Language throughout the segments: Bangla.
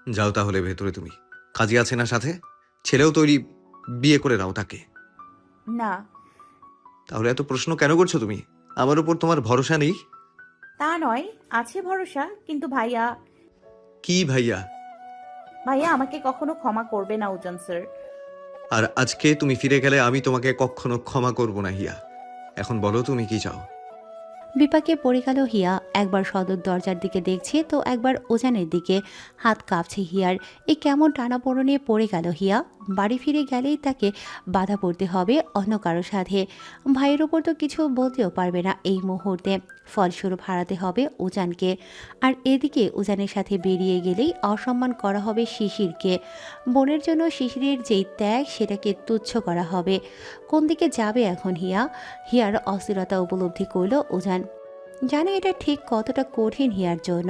যাও তাহলে ভেতরে। তুমি কাজী আছে না সাথে? ছেলেও তৈরি, বিয়ে করে নাও তাকে। না, তাহলে এত প্রশ্ন কেন করছো তুমি? আমার উপর তোমার ভরসা নেই? তা নয়, আছে ভরসা, কিন্তু ভাইয়া, কি ভাইয়া? ভাইয়া আমাকে কখনো ক্ষমা করবে না উজান স্যার। আর আজকে তুমি ফিরে গেলে আমি তোমাকে কখনো ক্ষমা করব না হিয়া। এখন বলো তুমি কি চাও? বিপাকে পড়ে গেল হিয়া। একবার সদর দরজার দিকে দেখছে তো একবার ওজানের দিকে। হাত কাঁপছে হিয়ার। এই কেমন টানাপোড়েনে পড়ে গেল হিয়া। বাড়ি ফিরে গেলেই তাকে বাধা পড়তে হবে অন্য কারো সাথে। ভাইয়ের ওপর তো কিছু বলতেও পারবে না এই মুহূর্তে। ফলস্বরূপ হারাতে হবে উজানকে। আর এদিকে উজানের সাথে বেরিয়ে গেলেই অসম্মান করা হবে শিশিরকে। বোনের জন্য শিশিরের যেই ত্যাগ সেটাকে তুচ্ছ করা হবে। কোন দিকে যাবে এখন হিয়া? হিয়ার অস্থিরতা উপলব্ধি করল উজান। জানে এটা ঠিক কতটা কঠিন হিয়ার জন্য।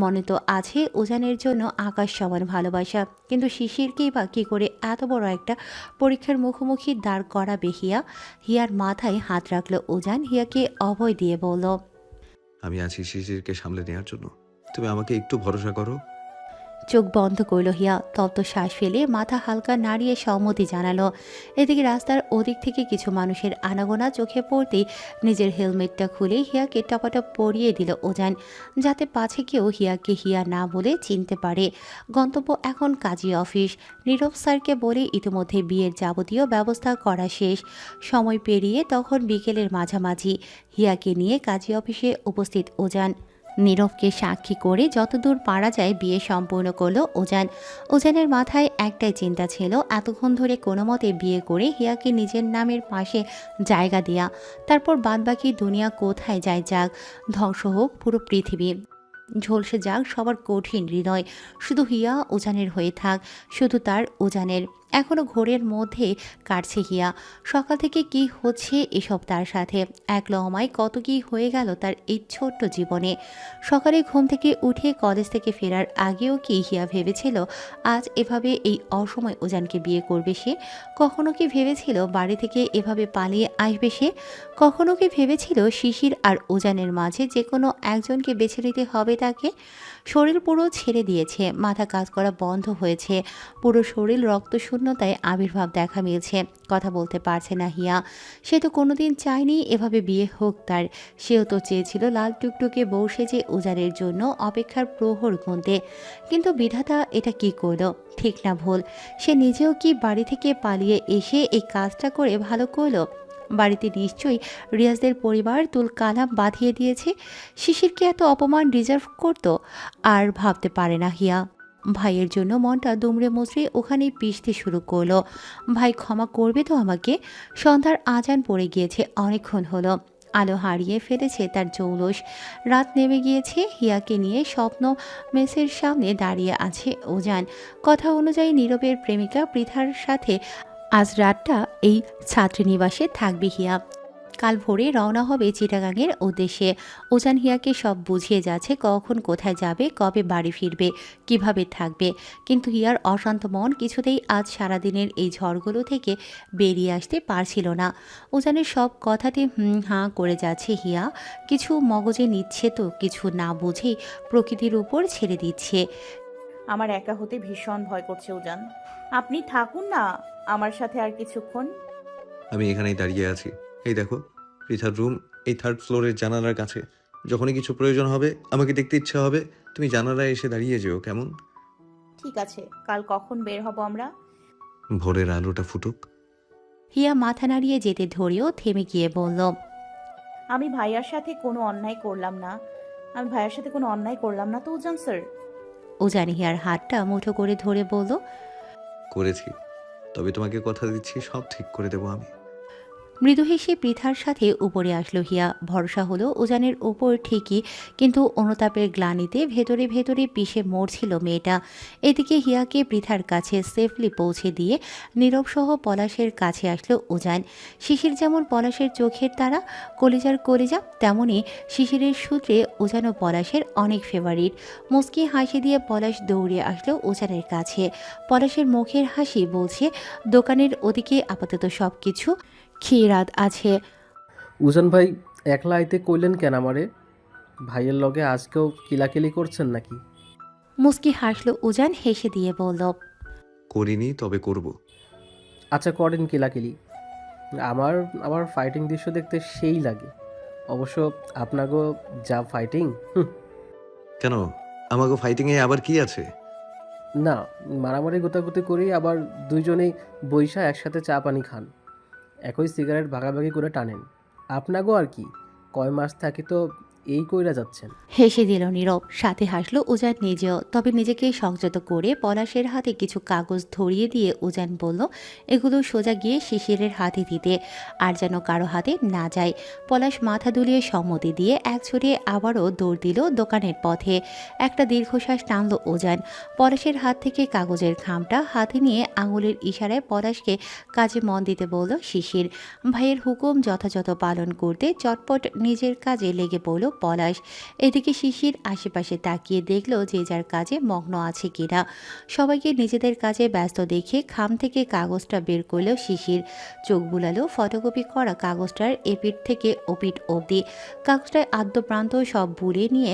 মনে তো আছে উজানের জন্য আকাশ সমান ভালোবাসা, কিন্তু শিশিরকেই বা কী করে এত বড় একটা পরীক্ষার মুখোমুখি দাঁড় করাবে হিয়া? হিয়ার মাথায় হাত রাখল উজান, হিয়াকে অভয় দিয়ে বলল, আমি আছি শিশিরকে সামলে নেওয়ার জন্য। তুমি আমাকে একটু ভরসা করো। চোখ বন্ধ করল হিয়া। তপ্ত শ্বাস ফেলে মাথা হালকা নাড়িয়ে সম্মতি জানালো। এদিকে রাস্তার ওদিক থেকে কিছু মানুষের আনাগোনা চোখে পড়তেই নিজের হেলমেটটা খুলে হিয়াকে টপাটপ পরিয়ে দিল ওজান, যাতে পাছে কেউ হিয়াকে হিয়া না বলে চিনতে পারে। গন্তব্য এখন কাজী অফিস। নীরব স্যারকে বলে ইতিমধ্যে বিয়ের যাবতীয় ব্যবস্থা করা শেষ। সময় পেরিয়ে তখন বিকেলের মাঝামাঝি। হিয়াকে নিয়ে কাজী অফিসে উপস্থিত ওজান। নীরবকে সাক্ষী করে যতদূর পারা যায় বিয়ে সম্পূর্ণ করলো ওজান। ওজানের মাথায় একটাই চিন্তা ছিল, এতক্ষণ ধরে কোনো মতে বিয়ে করে হিয়াকে নিজের নামের পাশে জায়গা দেয়া। তারপর বাদবাকি দুনিয়া কোথায় যায় যাক, ধ্বংস হোক পুরো পৃথিবী, ঝলসে যাক সবার কঠিন হৃদয়, শুধু হিয়া উজানের হয়ে থাক, শুধু তার উজানের। এখনও ঘোরের মধ্যে কাটছে হিয়া। সকাল থেকে কি হচ্ছে এসব তার সাথে। এক লহমায় কত কি হয়ে গেল তার এই ছোট্ট জীবনে। সকালে ঘুম থেকে উঠে কলেজ থেকে ফেরার আগেও কি হিয়া ভেবেছিল আজ এভাবে এই অসময় উজানকে বিয়ে করবে সে? কখনো কি ভেবেছিল বাড়ি থেকে এভাবে পালিয়ে আসবে সে? কখনো কি ভেবেছিল শিশির আর উজানের মাঝে যে কোনো একজনকে বেছে নিতে হবে তাকে? শরীর পুরো ছেড়ে দিয়েছে, মাথা কাজ করা বন্ধ হয়েছে, পুরো শরীর রক্তশূন্যতায় আবির্ভাব দেখা মিলছে। কথা বলতে পারছে না হিয়া। সে তো কোনোদিন চায়নি এভাবে বিয়ে হোক তার। সেও তো চেয়েছিল লাল টুকটুকে বউ সেজে উজানের জন্য অপেক্ষার প্রহর গুনতে। কিন্তু বিধাতা এটা কি করল? ঠিক না ভুল? সে নিজেও কি বাড়ি থেকে পালিয়ে এসে এই কাজটা করে ভালো করলো? বাড়িতে নিশ্চয়ই রিয়াজদের পরিবার তুল কালাম বাঁধিয়ে দিয়েছে। শিশিরকে এত অপমান ডিজার্ভ করতো? আর ভাবতে পারে না হিয়া। ভাইয়ের জন্য মনটা দুমড়ে মুচড়ে ওখানেই পিষতে শুরু করলো। ভাই ক্ষমা করবে তো আমাকে? সন্ধ্যার আজান পড়ে গিয়েছে, অনেকক্ষণ হলো। আলো হারিয়ে ফেলেছে তার জৌলস। রাত নেমে গিয়েছে। হিয়াকে নিয়ে স্বপ্ন মেসের সামনে দাঁড়িয়ে আছে ওজান। কথা অনুযায়ী নীরবের প্রেমিকা পৃথার সাথে আজ রাতটা এই ছাত্রীনিবাসে থাকবে হিয়া। কাল ভোরে রওনা হবে চিটাগাংয়ের উদ্দেশ্যে। ওজান হিয়াকে সব বুঝিয়ে যাচ্ছে, কখন কোথায় যাবে, কবে বাড়ি ফিরবে, কিভাবে থাকবে। কিন্তু হিয়ার অশান্ত মন কিছুতেই আজ সারাদিনের এই ঝড়গুলো থেকে বেরিয়ে আসতে পারছিল না। ওজানের সব কথাতে হাঁ করে যাচ্ছে হিয়া। কিছু মগজে নিচ্ছে তো কিছু না বুঝেই প্রকৃতির উপর ছেড়ে দিচ্ছে। আমার একা হতে ভীষণ ভয় করছে উজান। আপনি থাকুন না আমার সাথে আর কিছুক্ষণ। আমি এখানেই দাঁড়িয়ে আছি। এই দেখো, পৃথার রুম এই থার্ড ফ্লোরের জানালার কাছে। যখনই কিছু প্রয়োজন হবে, আমাকে দেখতে ইচ্ছা হবে, তুমি জানালায় এসে দাঁড়িয়ে যেও, কেমন? ঠিক আছে, কাল কখন বের হব আমরা? ভোরের আলোটা ফুটুক। হিয়া মাথা নাড়িয়ে যেতে ধরেও থেমে গিয়ে বলল, আমি ভাইয়ার সাথে কোনো অন্যায় করলাম না। আমি ভাইয়ার সাথে কোনো অন্যায় করলাম না তো উজান স্যার। উজান হিয়ার হাতটা মুঠো করে ধরে বলল, করেছি, তবে তোমাকে কথা দিচ্ছি সব ঠিক করে দেবো আমি। মৃদু হেসে পৃথার সাথে উপরে আসলো হিয়া। ভরসা হলো উজানের উপর ঠিকই, কিন্তু অনুতাপের গ্লানিতে ভেতরে ভেতরে পিষে মরছিল মেয়েটা। এদিকে হিয়াকে পৃথার কাছে সেফলি পৌঁছে দিয়ে নীরব সহ পলাশের কাছে আসলো উজান। শিশির যেমন পলাশের চোখের তারা, কলিজার কলিজা, তেমনি শিশিরের সূত্রে উজান ও পলাশের অনেক ফেভারিট। মুচকি হাসি দিয়ে পলাশ দৌড়ে আসলো উজানের কাছে। পলাশের মুখের হাসি বলছে দোকানের ওদিকে আপাতত সব কিছু ক্ষীরাত আছে। উজান ভাই, একলা আইতে কইলেন কেন আমারে? ভাইয়ের লগে আজকেও কিলাকিলি করছেন নাকি? মুস্কি হাসল উজান, হেসে দিয়ে বলল, করিনি, তবে করব। আচ্ছা করেন কিলাকিলি। আমার আমার ফাইটিং দৃশ্য দেখতে সেই লাগে। অবশ্য আপনাগো যা ফাইটিং, কেন, আমাকে ফাইটিংয়ে আবার কি আছে? না, মারামারি গোতাগুতি করি, আবার দুইজনেই বইসা একসাথে চা পানি খান, একই সিগারেট ভাগাভাগি করে টানেন। আপনাগো আর কি, কয় মাস থাকি তো এই কইরা যাচ্ছেন। হেসে দিল নীরব। সাথে হাসলো উজান নিজেও। তবে নিজেকে সংযত করে পলাশের হাতে কিছু কাগজ ধরিয়ে দিয়ে উজান বলল, এগুলো সোজা গিয়ে শিশিরের হাতে দিতে, আর যেন কারো হাতে না যায়। পলাশ মাথা দুলিয়ে সম্মতি দিয়ে এক ছড়িয়ে আবারও দৌড় দিল দোকানের পথে। একটা দীর্ঘশ্বাস টানল উজান। পলাশের হাত থেকে কাগজের খামটা হাতে নিয়ে আঙুলের ইশারায় পলাশকে কাজে মন দিতে বলল শিশির। ভাইয়ের হুকুম যথাযথ পালন করতে চটপট নিজের কাজে লেগে পড়ল পলাশ। এদিকে শিশির আশেপাশে তাকিয়ে দেখল যে যার কাজে মগ্ন আছে কিনা। সবাইকে নিজেদের কাজে ব্যস্ত দেখে খাম থেকে কাগজটা বের করল শিশির। চোখ বুলালো ফটোকপি করা কাগজটার এপিঠ থেকে ওপিঠ অবধি। কাগজটায় আদ্যপ্রান্ত সব বুড়ে নিয়ে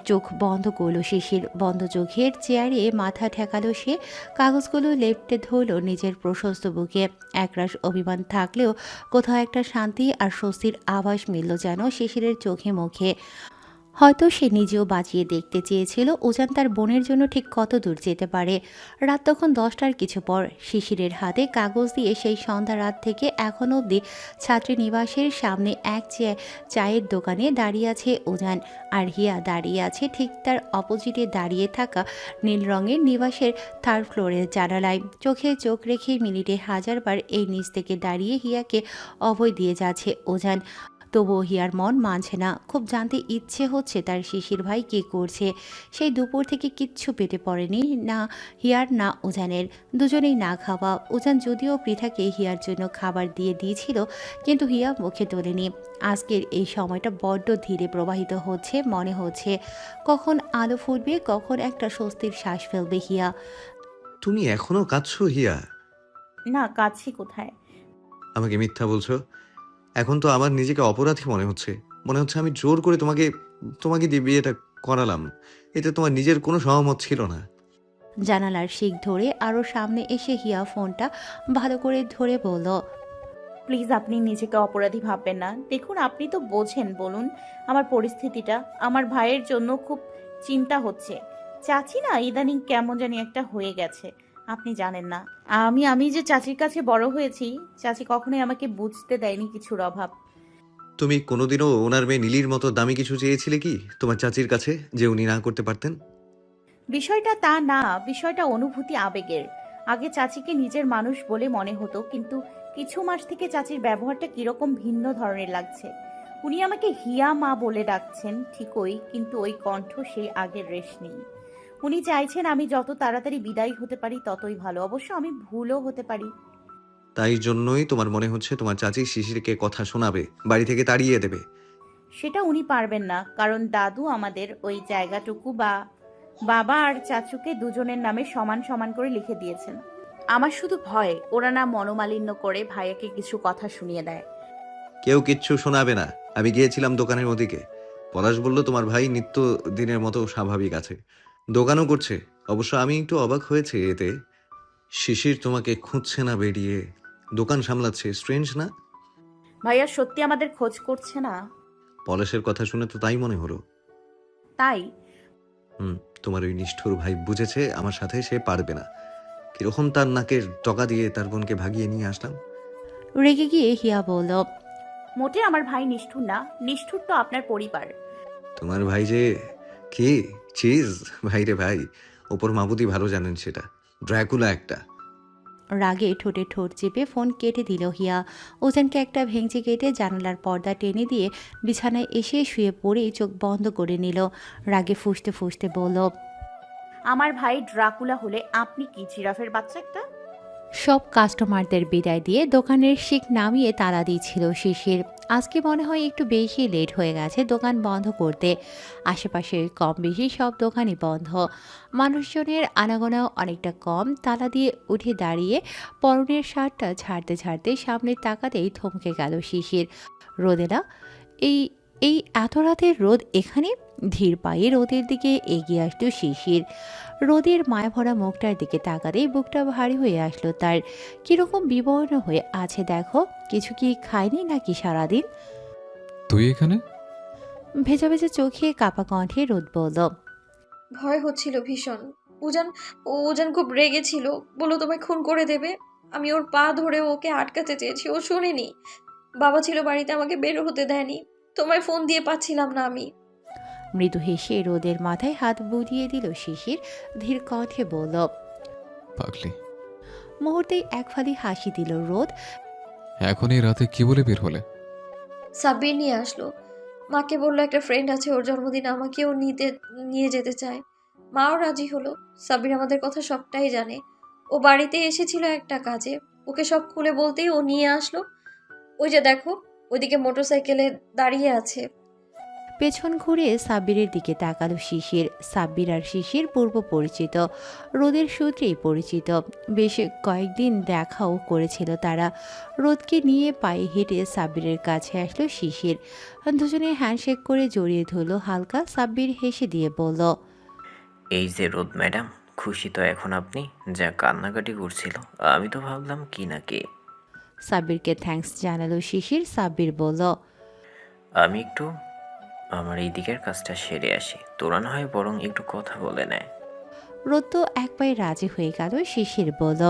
চোখ বন্ধ করলো শিশির। বন্ধ চোখের চেয়ারে মাথা ঠেকালো সে। কাগজগুলো লেপ্টে ধরল নিজের প্রশস্ত বুকে। একরাশ অভিমান থাকলেও কোথাও একটা শান্তি আর স্বস্তির আভাস মিলল যেন শিশিরের চোখে মুখে। হয়তো সে নিজেও বাঁচিয়ে দেখতে চেয়েছিল উজান তার বোনের জন্য ঠিক কত দূর যেতে পারে। রাত তখন 10টার কিছু পর। শিশিরের হাতে কাগজ দিয়ে সেই সন্ধ্যা রাত থেকে এখন অবধি ছাত্রী নিবাসের সামনে এক চায়ের দোকানে দাঁড়িয়ে আছে উজান, আর হিয়া দাঁড়িয়ে আছে ঠিক তার অপোজিটে দাঁড়িয়ে থাকা নীল রঙের নিবাসের থার্ড ফ্লোরের জানালায়। চোখে চোখ রেখে মিনিটে হাজারবার এই নিচ থেকে দাঁড়িয়ে হিয়াকে অভয় দিয়ে যাচ্ছে উজান। তবুও হিয়ার মন মানছে না। খুব জানতে ইচ্ছে হচ্ছে তার শিশির ভাই কী করছে। সেই দুপুর থেকে কিচ্ছু পেটে পড়েনি, না হিয়ার না উজানের। দুজনেই না খাওয়া। উজান যদিও পৃথাকে হিয়ার জন্য খাবার দিয়ে দিয়েছিল, কিন্তু হিয়া মুখে তোলেনি। আজকের এই সময়টা বড্ড ধীরে প্রবাহিত হচ্ছে মনে হচ্ছে। কখন আলো ফুটবে, কখন একটা স্বস্তির শ্বাস ফেলবে হিয়া। তুমি এখনো কাঁদছো হিয়া? না, কাছি কোথায়? আমাকে মিথ্যা বলছো? এখন তো আমার নিজেকে অপরাধী মনে হচ্ছে। মনে হচ্ছে আমি জোর করে তোমাকে তোমাকে দিয়ে বিয়েটা করালাম। এতে তোমার নিজের কোনো সহমত ছিল না। জানালার শিক ধরে আরও সামনে এসে হিয়া ফোনটা ভালো করে ধরে বলল, প্লিজ আপনি নিজেকে অপরাধী ভাববেন না। দেখুন, আপনি তো বোঝেন, বলুন আমার পরিস্থিতিটা। আমার ভাইয়ের জন্য খুব চিন্তা হচ্ছে। চাচি না ইদানিং কেমন জানি একটা হয়ে গেছে, আপনি জানেন না। আমি যে চাচির কাছে বড় হয়েছি, চাচি কখনোই আমাকে বুঝতে দেয়নি কিছুর অভাব। তুমি কোনোদিনও ওনার মেয়ে নীলির মতো দামি কিছু চেয়েছিলে কি তোমার চাচির কাছে, যে উনি না করতে পারতেন? বিষয়টা তা না, বিষয়টা অনুভূতি, আবেগের। আগে চাচিকে নিজের মানুষ বলে মনে হতো, কিন্তু কিছু মাস থেকে চাচির ব্যবহারটা কিরকম ভিন্ন ধরনের লাগছে। উনি আমাকে হিয়া মা বলে ডাকছেন ঠিকই, কিন্তু ওই কণ্ঠ সেই আগের রেশ নেই। উনি চাইছেন আমি যত তাড়াতাড়ি বিদায় হতে পারি ততই ভালো। অবশ্য আমি ভুলও হতে পারি। তাই জন্যই তোমার মনে হচ্ছে তোমার চাচি শিশিরকে কথা শোনাবে, বাড়ি থেকে তাড়িয়ে দেবে। সেটা উনি পারবেন না, কারণ দাদু আমাদের ওই জায়গাটুকু বাবা আর চাচুকে দুজনের নামে সমান সমান করে লিখে দিয়েছেন। আমার শুধু ভয় ওরা না মনোমালিন্য করে ভাইয়াকে কিছু কথা শুনিয়ে দেয়। কেউ কিচ্ছু শোনাবে না। আমি গিয়েছিলাম দোকানের ওদিকে। পলাশ বলল তোমার ভাই নিত্য দিনের মতো স্বাভাবিক আছে, দোকানও করছে। অবশ্য আমি একটু অবাক হয়েছে এতে। শিশির তোমাকে খুঁজছে না, বেরিয়ে দোকান সামলাচ্ছে। স্ট্রেঞ্জ না? ভাইয়া সত্যি আমাদের খোঁজ করছে না? পলাশের কথা শুনে তো তাই মনে হলো। তাই? তোমার ওই নিষ্ঠুর ভাই বুঝেছে আমার সাথে সে পারবে না। কিরকম তার নাকের টকা দিয়ে তার বোনকে ভাগিয়ে নিয়ে আসলাম। রেগে গিয়ে হিয়া বলল, মোটে আমার ভাই নিষ্ঠুর না, নিষ্ঠুর তো আপনার পরিবার। তোমার ভাই যে কি চিজ ভাই রে ভাই, ওপর মাবুদি ভালো জানেন সেটা। ড্র্যাকুলা একটা। রাগে ঠোঁটে ঠোঁট চেপে ফোন কেটে দিল হিয়া। ওজানকে একটা ভেঙচি কেটে জানালার পর্দা টেনে দিয়ে বিছানায় এসে শুয়ে পড়েই চোখ বন্ধ করে নিল। রাগে ফুঁসতে ফুঁসতে বলল, আমার ভাই ড্রাকুলা হলে আপনি কি জিরাফের বাচ্চা একটা? সব কাস্টমারদের বিদায় দিয়ে দোকানের শিক নামিয়ে তালা দিয়েছিল শিশির। আজকে মনে হয় একটু বেশি লেট হয়ে গেছে দোকান বন্ধ করতে। আশেপাশে কম বেশি সব দোকানই বন্ধ। মানুষজনের আনাগোনাও অনেকটা কম। তালা দিয়ে উঠে দাঁড়িয়ে পরনের শার্টটা ঝাড়তে ঝাড়তে সামনে তাকাতেই থমকে গেল শিশির। রোদেলা, এই এই এত রাতের রোদ এখানে? ধীর পায়ে রোদের দিকে এগিয়ে আসলো শিশির। রোদের মায়াভরা মুখটার দিকে তাকাতেই বুকটা ভারী হয়ে আসলো তার। কিরকম বিবর্ণ হয়ে আছে দেখো। কিছু কি খায়নি নাকি সারাদিন? তুই এখানে? ভেজা ভেজা চোখে কাপা কণ্ঠে রোদ বলল। ভয় হচ্ছিল ভীষণ। উজান উজান খুব রেগেছিল, বললো তোমায় খুন করে দেবে। আমি ওর পা ধরে ওকে আটকাতে চেয়েছি, ও শোনেনি। বাবা ছিল বাড়িতে, আমাকে বের হতে দেয়নি। তোমায় ফোন দিয়ে পাচ্ছিলাম না আমি। মৃদু হেসে রোদের মাথায় হাত বুলিয়ে দিল শিশির। ধীর কণ্ঠে বলল। পাগলি, মুহূর্তেই এক ফালি হাসি দিল রোদ। এখন এই রাতে কি বলে বের হলে? সাব্বির নিয়ে আসলো। মাকে বললো একটা ফ্রেন্ড আছে, ওর জন্মদিন আমাকেও নিয়ে যেতে চায়। মাও রাজি হলো। সাব্বির আমাদের কথা সবটাই জানে। ও বাড়িতে এসেছিল একটা কাজে, ওকে সব খুলে বলতেই ও নিয়ে আসলো। ওই যে দেখো, ওইদিকে মোটরসাইকেলে দাঁড়িয়ে আছে। পেছন ঘুরে সাব্বিরের দিকে তাকালো শিশির। সাব্বির আর শিশির পূর্ব পরিচিত, রোদের সূত্রেই পরিচিত। বেশ কয়েকদিন দেখাও করেছিল তারা। রোদকে নিয়ে পায়ে হেঁটে সাব্বিরের কাছে আসলো শিশির। দুজনে হ্যান্ডশেক করে জড়িয়ে ধরল হালকা। সাব্বির হেসে দিয়ে বলল। এই যে রোদ ম্যাডাম, খুশি তো এখন আপনি? যা কান্নাকাটি করছিল, আমি তো ভাবলাম কি না কি। সাব্বিরকে থ্যাঙ্কস জানালো শিশির। সাব্বির বলল। আমি একটু আমার এই দিকের কাজটা সেরে আসি, তোরা না হয় বরং একটু কথা বলে নেয়। রোদ তো এক পায়ে রাজি হয়ে গেল। শিশির বলল।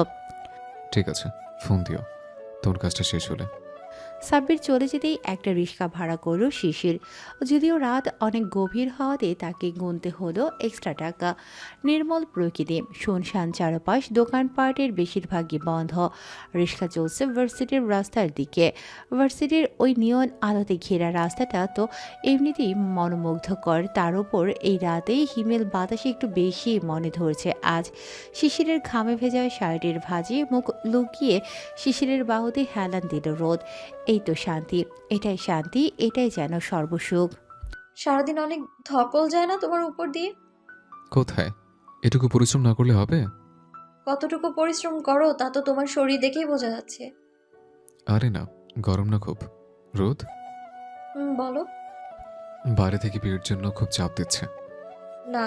ঠিক আছে, ফোন দিও তোর কাজটা শেষ হলে। সাব্বির চলে যেতেই একটা রিক্সা ভাড়া করলো শিশির। যদিও রাত অনেক গভীর হওয়াতে তাকে গুনতে হলো এক্সট্রা টাকা। নির্মল প্রকৃতি, শুনশান চারপাশ, দোকানপাটের বেশিরভাগই বন্ধ। রিক্সা চলছে ভার্সিটির রাস্তার দিকে। ভার্সিটির ওই নিয়ন আলোতে ঘেরা রাস্তাটা তো এমনিতেই মনোমুগ্ধকর, তার উপর এই রাতেই হিমেল বাতাসে একটু বেশি মনে ধরছে আজ। শিশিরের ঘামে ভেজা শার্টের ভাঁজে মুখ লুকিয়ে শিশিরের বাহুতে হেলান দিল রোদ। এই তো শান্তি, এটাই শান্তি, এটাই যেন সর্বসুখ। সারাদিন অনেক ধকল যায় না তোমার উপর দিয়ে? কোথায়? এটুকু পরিশ্রম না করলে হবে? কতটুকু পরিশ্রম করো তা তো তোমার শরীর দেখেই বোঝা যাচ্ছে। আরে না, গরম না খুব? রোদ, বলো। বাইরে থেকে বিয়ের জন্য খুব চাপ দিচ্ছে। না,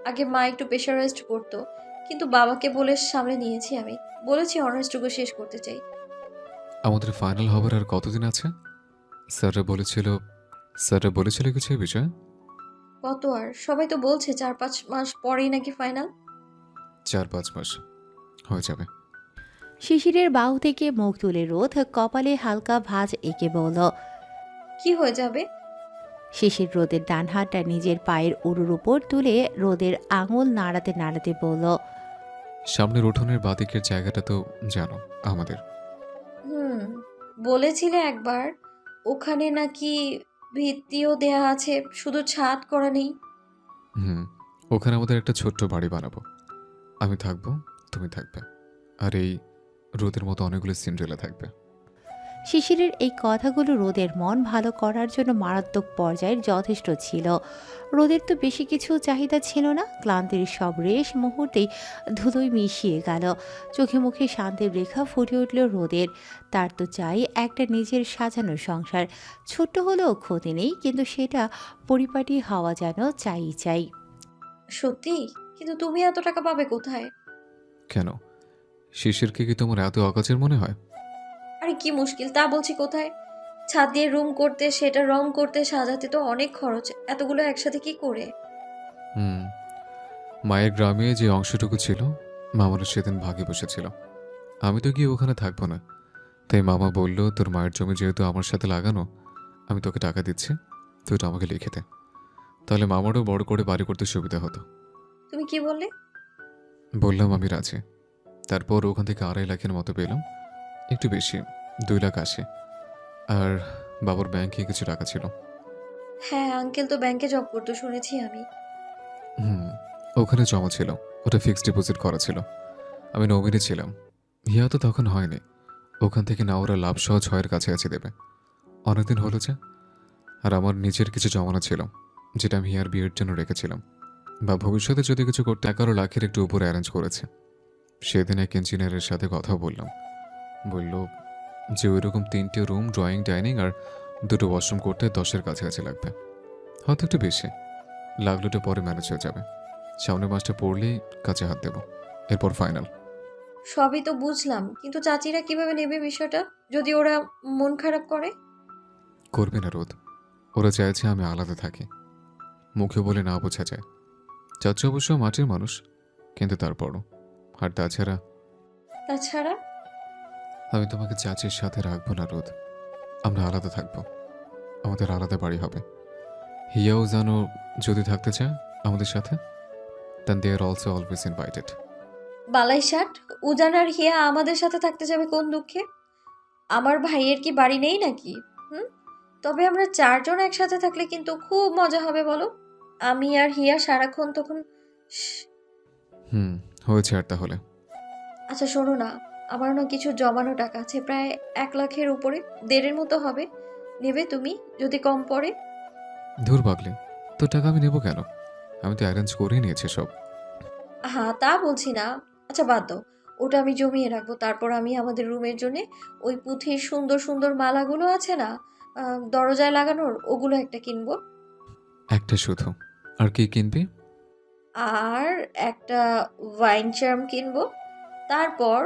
আগে মা একটু প্রেশারাইজড করতো, কিন্তু বাবাকে বলে সামলে নিয়েছি আমি। বলেছি অনার্সটুকু শেষ করতে চাই। আমাদের ফাইনাল হবার আর কতদিন আছে? স্যাররা বলেছিল কিছু এই বিষয়ে? কত আর, সবাই তো বলছে 4-5 মাস পরেই নাকি ফাইনাল। 4-5 মাস হয়ে যাবে। শিশিরের বাহু থেকে মুখ তুলে রোদ কপালে হালকা ভাঁজ এঁকে বলল। কি হয়ে যাবে? শিশির রোদের ডান হাতটা নিজের পায়ের উড়ুর উপর তুলে রোদের আঙুল নাড়াতে নাড়াতে বলল। সামনের উঠোনের বাদিকের জায়গাটা তো জানো আমাদের। বলেছিলে একবার, ওখানে নাকি ভিত্তিও দেয়া আছে, শুধু ছাদ করা নেই। হুম, ওখানে আমাদের একটা ছোট্ট বাড়ি বানাবো। আমি থাকবো, তুমি থাকবে, আর এই রোদের মতো অনেকগুলো সিন্ড্রেলা থাকবে। শিশিরের এই কথাগুলো রোদের মন ভালো করার জন্য মারাত্মক পর্যায়ের যথেষ্ট ছিল। রোদের তো বেশি কিছু চাহিদা ছিল না। ক্লান্তির সব রেশ মুহূর্তেই ধুলোয় মিশিয়ে গেল। চোখে মুখে শান্তির রেখা ফুটে উঠল রোদের। তার তো চাই একটা নিজের সাজানো সংসার। ছোট্ট হলেও ক্ষতি নেই, কিন্তু সেটা পরিপাটি হওয়া যেন চাই। সত্যি? কিন্তু তুমি এত টাকা পাবে কোথায়? কেন, শিশিরকে কি তোমার এত অকাজের মনে হয়? আরে কি মুশকিল তা বলছি, কোথায়? ছাদ দিয়ে রুম করতে, সেটা রং করতে, সাজাতে তো অনেক খরচ। এতগুলো একসাথে কি করে? হুম, মায়ের গ্রামে যে অংশটুকু ছিল মামারা সেদিন ভাগে বসেছিল। আমি তো গিয়ে ওখানে থাকবো না, তাই মামা বলল তোর মায়ের জমি যেহেতু আমার সাথে লাগানো, আমি তোকে টাকা দিচ্ছি, তুই এটা আমাকে লিখে দে, তাহলে মামারও বড় করে বাড়ি করতে সুবিধা হতো। তুমি কি বললে? বললাম আমি রাজি। তারপর ওখান থেকে 2.5 লাখের মতো পেলাম, একটু বেশি, 2,80,000। আর বাবার ব্যাংকে কিছু টাকা ছিল। হ্যাঁ, আঙ্কেল তো ব্যাংকে জব করতো শুনেছি আমি। হুম, ওখানে জমা ছিল, ওটা ফিক্সড ডিপোজিট করা ছিল। আমি নমিনি ছিলাম। হিয়া তো তখন হয়নি। ওখান থেকে না ওরা লাভ সহ 6-এর কাছাকাছি দেবে। অনেকদিন হলো যে। আর আমার নিজের কিছু জমানো ছিল, যেটা আমি হিয়ার বিয়ের জন্য রেখেছিলাম, বা ভবিষ্যতে যদি কিছু করতে 11 লাখের একটু উপরে অ্যারেঞ্জ করেছে। সেদিন এক ইঞ্জিনিয়ারের সাথে কথা বললাম। বলল যে ওইরকম 3টে রুম, ড্রয়িং, ডাইনিং আর 2টো ওয়াশরুম করতে 10-এর কাছাকাছি লাগবে, হয়তো একটু বেশি। লাগলে একটু পরে ম্যানেজ হয়ে যাবে। সামনের মাসটা পড়লেই কাছে হাত দেব, এরপর ফাইনাল। সবই তো বুঝলাম, কিন্তু চাচিরা কিভাবে নেবে বিষয়টা যদি ওরা মন খারাপ করে? করবে না রোদ, ওরা চাইছে আমি আলাদা থাকি। মুখে বলে না বোঝা যায়। চাচা অবশ্য মাটির মানুষ, কিন্তু তারপরও। আর তাছাড়া তাছাড়া আমি তোমাকে চাচির সাথে রাখবো না রোদ। আমরা আলাদা থাকবো, আমাদের আলাদা বাড়ি হবে। হিয়াও জানো যদি থাকতে চায় আমাদের সাথে, দেন দে আর অলসো অলওয়েজ ইনভাইটেড। বালাই ষাট, উজান আর হিয়া আমাদের সাথে থাকতে যাবে কোন দুঃখে? আমার ভাইয়ের কি বাড়ি নেই নাকি? হুম, তবে আমরা চারজন একসাথে থাকলে কিন্তু খুব মজা হবে বলো। আমি আর হিয়া সারাক্ষণ তখন শ্, হয়েছে আর তাহলে। আচ্ছা শোনো না, আমার না কিছু জমানো টাকা আছে, প্রায় 1 লাখের উপরে, 1.5-এর মতো হবে। নেবে তুমি যদি কম পড়ে? ধুর পাগলি, তোর টাকা আমি নেবো কেন? আমি তো অ্যারেঞ্জ করেই নিয়েছি সব। হ্যাঁ তা বলছি না। আচ্ছা বাদ দাও, ওটা আমি জমিয়ে রাখবো। তারপর আমি আমাদের রুমের জন্য ওই পুঁথির সুন্দর সুন্দর মালাগুলো আছে না, দরজায় লাগানোর, ওগুলো একটা কিনবো। একটা শুধু? আর কি কিনবি? আর একটা ওয়াইন চার্ম কিনবো। তারপর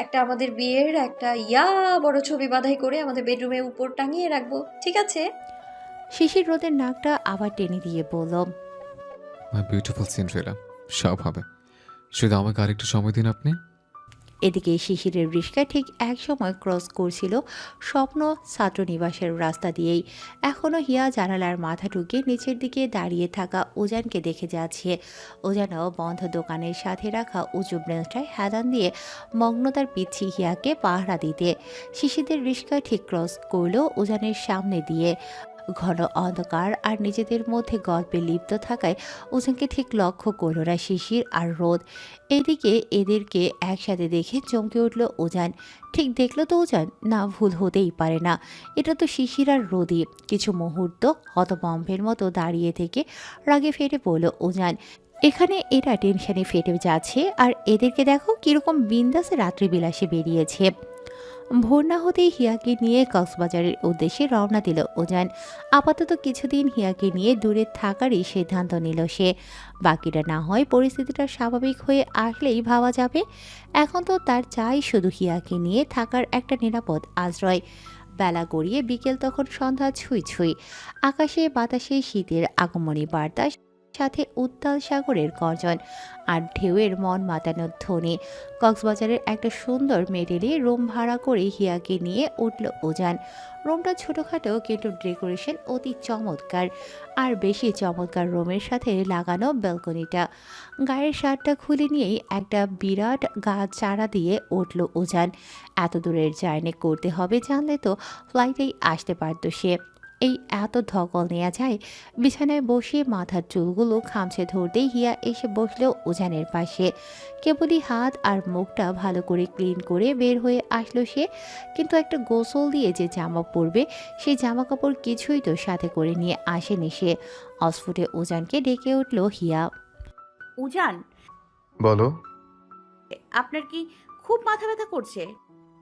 একটা আমাদের বিয়ের একটা বড় ছবি বাঁধাই করে আমাদের বেডরুমে উপর টাঙিয়ে রাখবো, ঠিক আছে? শিশির রোদের নাকটা আবার টেনে দিয়ে বলল, মাই বিউটিফুল সিন্ড্রেলা, সব হবে। শুধু আমাকে আরেকটু সময় দিন আপনি। এদিকে শিশিরের রিস্কা ঠিক এক সময় ক্রস করছিল স্বপ্ন ছাত্রনিবাসের রাস্তা দিয়েই। এখনও হিয়া জানালার মাথা ঢুকে নিচের দিকে দাঁড়িয়ে থাকা উজানকে দেখে যাচ্ছে। উজানও বন্ধ দোকানের সাথে রাখা উঁচু ব্রেঞ্চটায় হেলান দিয়ে মগ্নতার পিচ্ছি হিয়াকে পাহারা দিতে। শিশিরদের রিস্কা ঠিক ক্রস করল উজানের সামনে দিয়ে। ঘন অন্ধকার আর নিজেদের মধ্যে গল্পে লিপ্ত থাকায় উজানকে ঠিক লক্ষ্য করল না শিশির আর রোদ। এদিকে এদেরকে একসাথে দেখে চমকে উঠল উজান। ঠিক দেখল তো উজান, না ভুল হতেই পারে না, এটা তো শিশির আর রোদই। কিছু মুহূর্ত হতভম্বের মতো দাঁড়িয়ে থেকে রাগে ফেটে পড়ল উজান। এখানে এরা টেনশনে ফেটে যাচ্ছে, আর এদেরকে দেখো কিরকম বিন্দাসে রাত্রিবিলাসে বেরিয়েছে। ভোর না হতেই হিয়াকে নিয়ে কক্সবাজারের উদ্দেশ্যে রওনা দিল উজান। আপাতত কিছুদিন হিয়াকে নিয়ে দূরে থাকারই সিদ্ধান্ত নিল সে। বাকিটা না হয় পরিস্থিতিটা স্বাভাবিক হয়ে আসলেই ভাবা যাবে। এখন তো তার চাই শুধু হিয়াকে নিয়ে থাকার একটা নিরাপদ আশ্রয়। বেলা গড়িয়ে বিকেল, তখন সন্ধ্যা ছুঁই ছুঁই। আকাশে বাতাসে শীতের আগমনী বার্তা, সাথে উত্তাল সাগরের গর্জন আর ঢেউয়ের মন মাতানোর ধ্বনি। কক্সবাজারের একটা সুন্দর মেডেলে রুম ভাড়া করে হিয়াকে নিয়ে উঠল উজান। রুমটা ছোটোখাটো, কিন্তু ডেকোরেশন অতি চমৎকার। আর বেশি চমৎকার রুমের সাথে লাগানো ব্যালকনিটা। গায়ের শার্টটা খুলে নিয়েই একটা বিরাট গাছ চারা দিয়ে উঠল উজান। এত দূরের জার্নি করতে হবে জানলে তো ফ্লাইটেই আসতে পারত সে। এই এত ধকল নেওয়া যায়? বিছানায় বসে মাথার চুলগুলো খামছে ধরতেই হিয়া এসে বসলো উজানের পাশে। কেবলই হাত আর মুখটা ভালো করে ক্লিন করে বের হয়ে আসলো সে। কিন্তু একটা গোসল দিয়ে যে জামা পরবে, সেই জামা কাপড় কিছুই তো সাথে করে নিয়ে আসেনি সে। অস্ফুটে উজানকে ডেকে উঠল হিয়া। উজান, বলো। আপনার কি খুব মাথা ব্যথা করছে?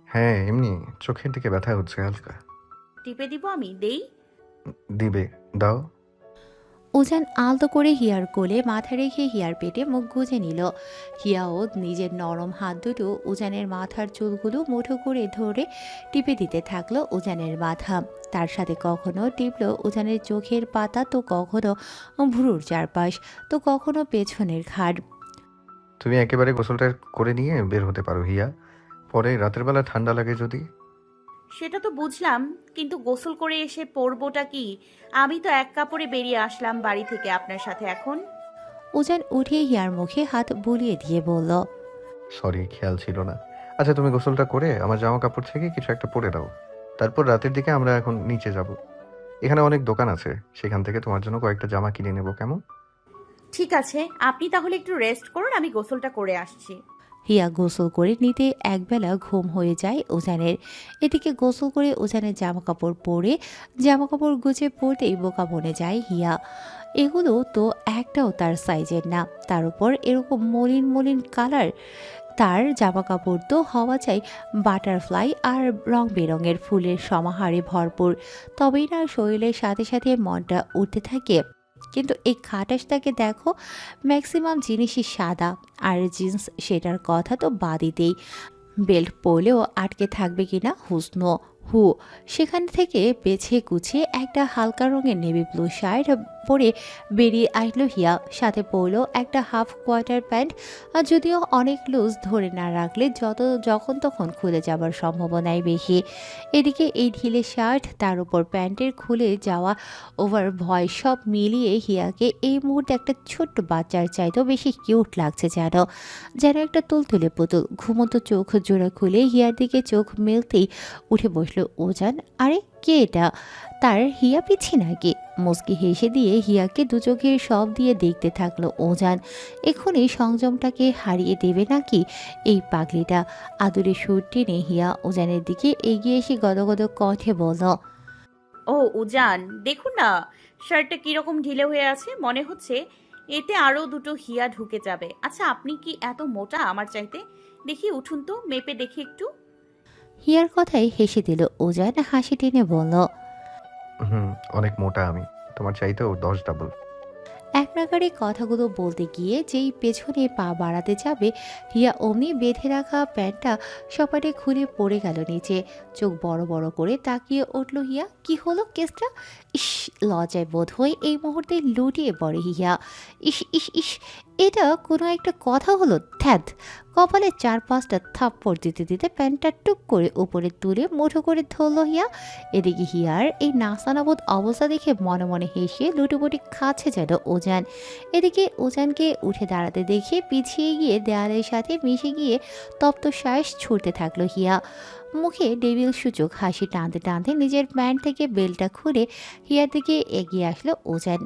হ্যাঁ, এমনি চোখের দিকে ব্যথা হচ্ছে হালকা। টিপে দিব আমি? দেই? দিবে, দাও। উজান আলতো করে হিয়ার কোলে মাথা রেখে হিয়ার পেটে মুখ গুজে নিল। হিয়াও নিজের নরম হাত দুটো উজানের মাথার চুলগুলো মুঠো করে ধরে টিপে দিতে থাকলো উজানের মাথা। তার সাথে কখনো টিপল উজানের চোখের পাতা, তো কখনো ভ্রুর চারপাশ, তো কখনো পেছনের ঘাড়। তুমি একেবারে গোসলটা করে নিয়ে বের হতে পারো হিয়া, পরে রাতের বেলা ঠান্ডা লাগে যদি। সেটা তো বুঝলাম, কিন্তু গোসল করে এসে পরবোটা কি? আমি তো এক কাপড়ে বেরিয়ে আসলাম বাড়ি থেকে আপনার সাথে। এখন উজান উঠে হিয়ার মুখে হাত বুলিয়ে দিয়ে বলল, সরি, খেয়াল ছিল না। আচ্ছা, তুমি গোসলটা করে আমার জামা কাপড় থেকে কিছু একটা পরে দাও। তারপর রাতের দিকে আমরা এখন নিচে যাব। এখানে অনেক দোকান আছে, সেখান থেকে তোমার জন্য কয়েকটা জামা কিনে নেব, কেমন? ঠিক আছে, আপনি তাহলে একটু রেস্ট করুন, আমি গোসলটা করে আসছি। হিয়া গোসল করে নিতে একবেলা ঘুম হয়ে যায় উজানের। এদিকে গোসল করে উজানের জামাকাপড় পরে জামাকাপড় গুছে পরতেই বোকা বনে যায় হিয়া। এগুলো তো একটাও তার সাইজের না, তার উপর এরকম মলিন মলিন কালার। তার জামাকাপড় তো হওয়া চাই বাটারফ্লাই আর রং বেরঙের ফুলের সমাহারে ভরপুর। তবেই না শরীরের সাথে সাথে মনটা উঠতে থাকে কিন্তু এই খাটাসটাকে দেখো, ম্যাক্সিমাম জিনিসই সাদা, আর জিন্স সেটার কথা তো বাদই, বেল্ট পরলেও আটকে থাকবে কিনা হুসনো হু। সেখান থেকে বেছে কুচিয়ে একটা হালকা রঙের নেভি ব্লু শার্ট পরে বেরিয়ে আসলো হিয়া, সাথে পরলো একটা হাফ কোয়ার্টার প্যান্ট। আর যদিও অনেক লুজ, ধরে না রাখলে যখন তখন খুলে যাবার সম্ভাবনাই বেশি। এদিকে এই ঢিলে শার্ট, তার উপর প্যান্টের খুলে যাওয়া ওভার ভয়, সব মিলিয়ে হিয়াকে এই মুহূর্তে একটা ছোট্ট বাচ্চার চাইতেও বেশি কিউট লাগছে, যেন একটা তুলতুলে পুতুল। ঘুমন্ত চোখ জোড়া খুলে হিয়ার দিকে চোখ মেলতেই উঠে বসলো ওজান। আরে কে এটা? তার হিয়া পিছি নাকি? মুচকি হেসে দিয়ে হিয়াকে দু চোখের সব দিয়ে দেখতে থাকলো ওজান। এক্ষুনি সংযমটাকে হারিয়ে দেবে নাকি এই পাগলিটা? আদুরে সুর টেনে হিয়া ওজানের দিকে এগিয়ে এসে গদগদ কণ্ঠে বলল, ও উজান, দেখুন না শার্টটা কিরকম ঢিলে হয়ে আছে, মনে হচ্ছে এতে আরো দুটো হিয়া ঢুকে যাবে। আচ্ছা, আপনি কি এত মোটা আমার চাইতে? দেখি উঠুন তো, মেপে দেখি একটু। হিয়ার কথায় হেসে দিল ওজান, হাসি টেনে বলল, অনেক মোটা আমি, তোমার চাইতেও 10 ডাবল। এক নাগাড়ে কথাগুলো বলতে গিয়ে যেই পেছনে পা বাড়াতে যাবে, হিয়া অমনি বেঁধে রাখা প্যান্টটা সপাটে খুলে পড়ে গেল নিচে। চোখ বড় বড় করে তাকিয়ে উঠল হিয়া। কি হলো কেসটা? ইস, লজ্জায় বোধ হয় এই মুহূর্তে লুটিয়ে পড়ে হিয়া। ইস ইস ইস, এটা কোনো একটা কথা হলো? ধ্যাত! কপালে 4-5টা থাপ্পড় দিতে দিতে প্যান্টটা টুক করে উপরে তুলে মুঠো করে ধরল হিয়া। এদিকে হিয়ার এই নাস্তানাবোধ অবস্থা দেখে মনে মনে হেসে লুটোপুটি খাচ্ছে যেন ওজান। এদিকে ওজানকে উঠে দাঁড়াতে দেখে পিছিয়ে গিয়ে দেয়ালের সাথে মিশে গিয়ে তপ্ত শ্বাস ছুটতে থাকলো হিয়া। মুখে ডেভিল সূচক হাসি টানতে টানতে নিজের প্যান্ট থেকে বেলটা খুলে হিয়ার দিকে এগিয়ে আসলো ওজান।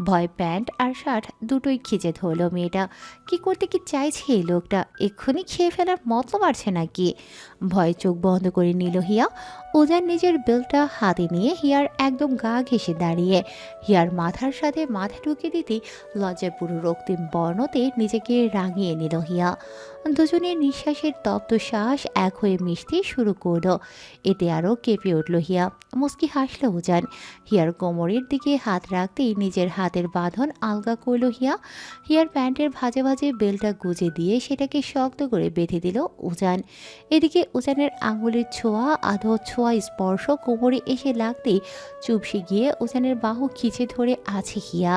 ভয় প্যান্ট আর শার্ট দুটোই খিচে ধরলো মেয়েটা। কি করতে কি চাইছে এই লোকটা? এক্ষুনি খেয়ে ফেলার মতলব আছে নাকি? ভয়ে চোখ বন্ধ করে নিল হিয়া। ওজান নিজের বেলটা হাতে নিয়ে হিয়ার একদম গা ঘেঁষে দাঁড়িয়ে। হিয়ার মাথার সাথে মাথা ঢুকে দিতেই লজ্জায় পুরো রক্তিম বর্ণতে নিজেকে রাঙিয়ে নিল হিয়া। দুজনের নিঃশ্বাসের তপ্ত শ্বাস এক হয়ে মিশতে শুরু করলো। এতে আরও কেঁপে উঠল হিয়া। মুচকি হাসল ওজান। হিয়ার কোমরের দিকে হাত রাখতেই নিজের হাতের বাঁধন আলগা করল হিয়া। হিয়ার প্যান্টের ভাঁজে ভাঁজে বেলটা গুজে দিয়ে সেটাকে শক্ত করে বেঁধে দিল ওজান। এদিকে ওজানের আঙুলের ছোঁয়া, আধো ছোঁয়া স্পর্শ কোমরে এসে লাগতেই চুপসে গিয়ে ওজানের বাহু খিচে ধরে আছে হিয়া।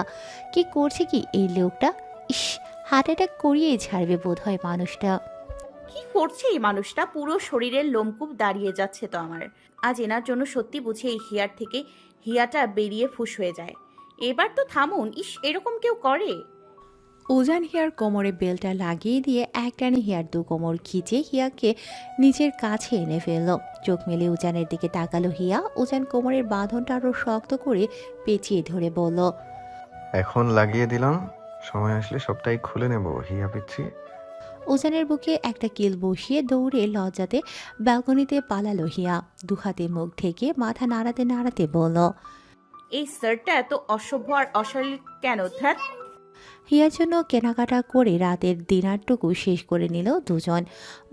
কি করছে কি এই লোকটা? ইস, হার্ট অ্যাটাক করিয়েই ছাড়বে বোধ হয় মানুষটা। কি করছে এই মানুষটা? পুরো শরীরের লোমকূপ দাঁড়িয়ে যাচ্ছে তো আমার। আজ এনার জন্য সত্যি বুঝি এই হিয়ার থেকে হিয়াটা বেরিয়ে ফুস হয়ে যায়। এবার তো থামুন। ইস, এরকম কেউ করে? ওজান হিয়ার কোমরে বেলটা লাগিয়ে দিয়ে একটানে হিয়ার দু কোমর খিচে হিয়াকে নিজের কাছে এনে ফেলল। চোখ মেলে উজানের দিকে তাকালো হিয়া। উজান কোমরের বাঁধনটা আরো শক্ত করে পেঁচিয়ে ধরে বলল, এখন লাগিয়ে দিলাম, সময় আসলে সবটাই খুলে নেব হিয়া পিচ্ছি। উজানের বুকে একটা কিল বসিয়ে দৌড়ে লজ্জাতে ব্যালকনিতে পালালো হিয়া। দুহাতে মুখ ঢেকে মাথা নাড়াতে নাড়াতে বলল, এই শার্টটা এত অসভ্য আর অশালীল কেন? ধ্যাত! হিয়ার জন্য কেনাকাটা করে রাতের ডিনারটুকু শেষ করে নিল দুজন।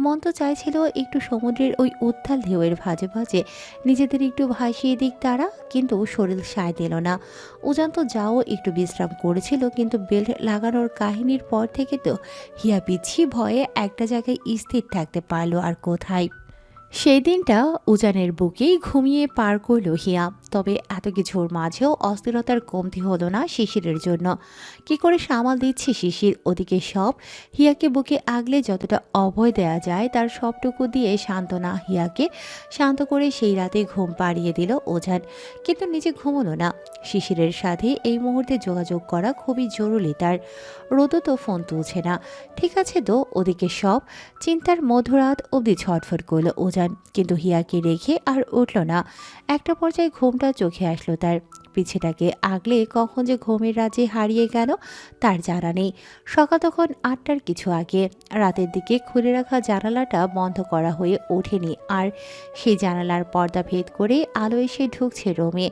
মন তো চাইছিল একটু সমুদ্রের ওই উত্তাল ঢেউয়ের ভাজে ভাজে নিজেদের একটু ভাসিয়ে দিক তারা, কিন্তু শরীর সায় দিল না। উজান তো যাও একটু বিশ্রাম করেছিল, কিন্তু বেল্ট লাগানোর কাহিনীর পর থেকে তো হিয়া পিছিয়ে ভয়ে একটা জায়গায় স্থির থাকতে পারলো আর কোথায়। সেই দিনটা উজানের বুকেই ঘুমিয়ে পার করল হিয়া। তবে এত কিছুর মাঝেও অস্থিরতার কমতি হলো না শিশিরের জন্য। কি করে সামাল দিচ্ছে শিশির ওদিকে সব? হিয়াকে বুকে আগলে যতটা অভয় দেয়া যায় তার সবটুকু দিয়ে সান্ত্বনা হিয়াকে শান্ত করে সেই রাতে ঘুম পাড়িয়ে দিল ওজান। কিন্তু নিজে ঘুমোলো না। শিশিরের সাথে এই মুহূর্তে যোগাযোগ করা খুবই জরুরি তার। রোদও তো ফোন তুলছে না। ঠিক আছে তো ওদিকে সব। চিন্তার মধ্যরাত অবধি ছটফট করলো ওজান, কিন্তু হিয়াকে রেখে আর উঠল না। একটা পর্যায়ে ঘুমটা চোখে আসলো তার। পিছেটাকে আগলে কখন যে ঘুমের রাজ্যে হারিয়ে গেল তার জানা নেই। সকাল তখন 8টার কিছু আগে। রাতের দিকে খুলে রাখা জানালাটা বন্ধ করা হয়ে ওঠেনি, আর সেই জানালার পর্দা ভেদ করে আলো এসে ঢুকছে রুমে।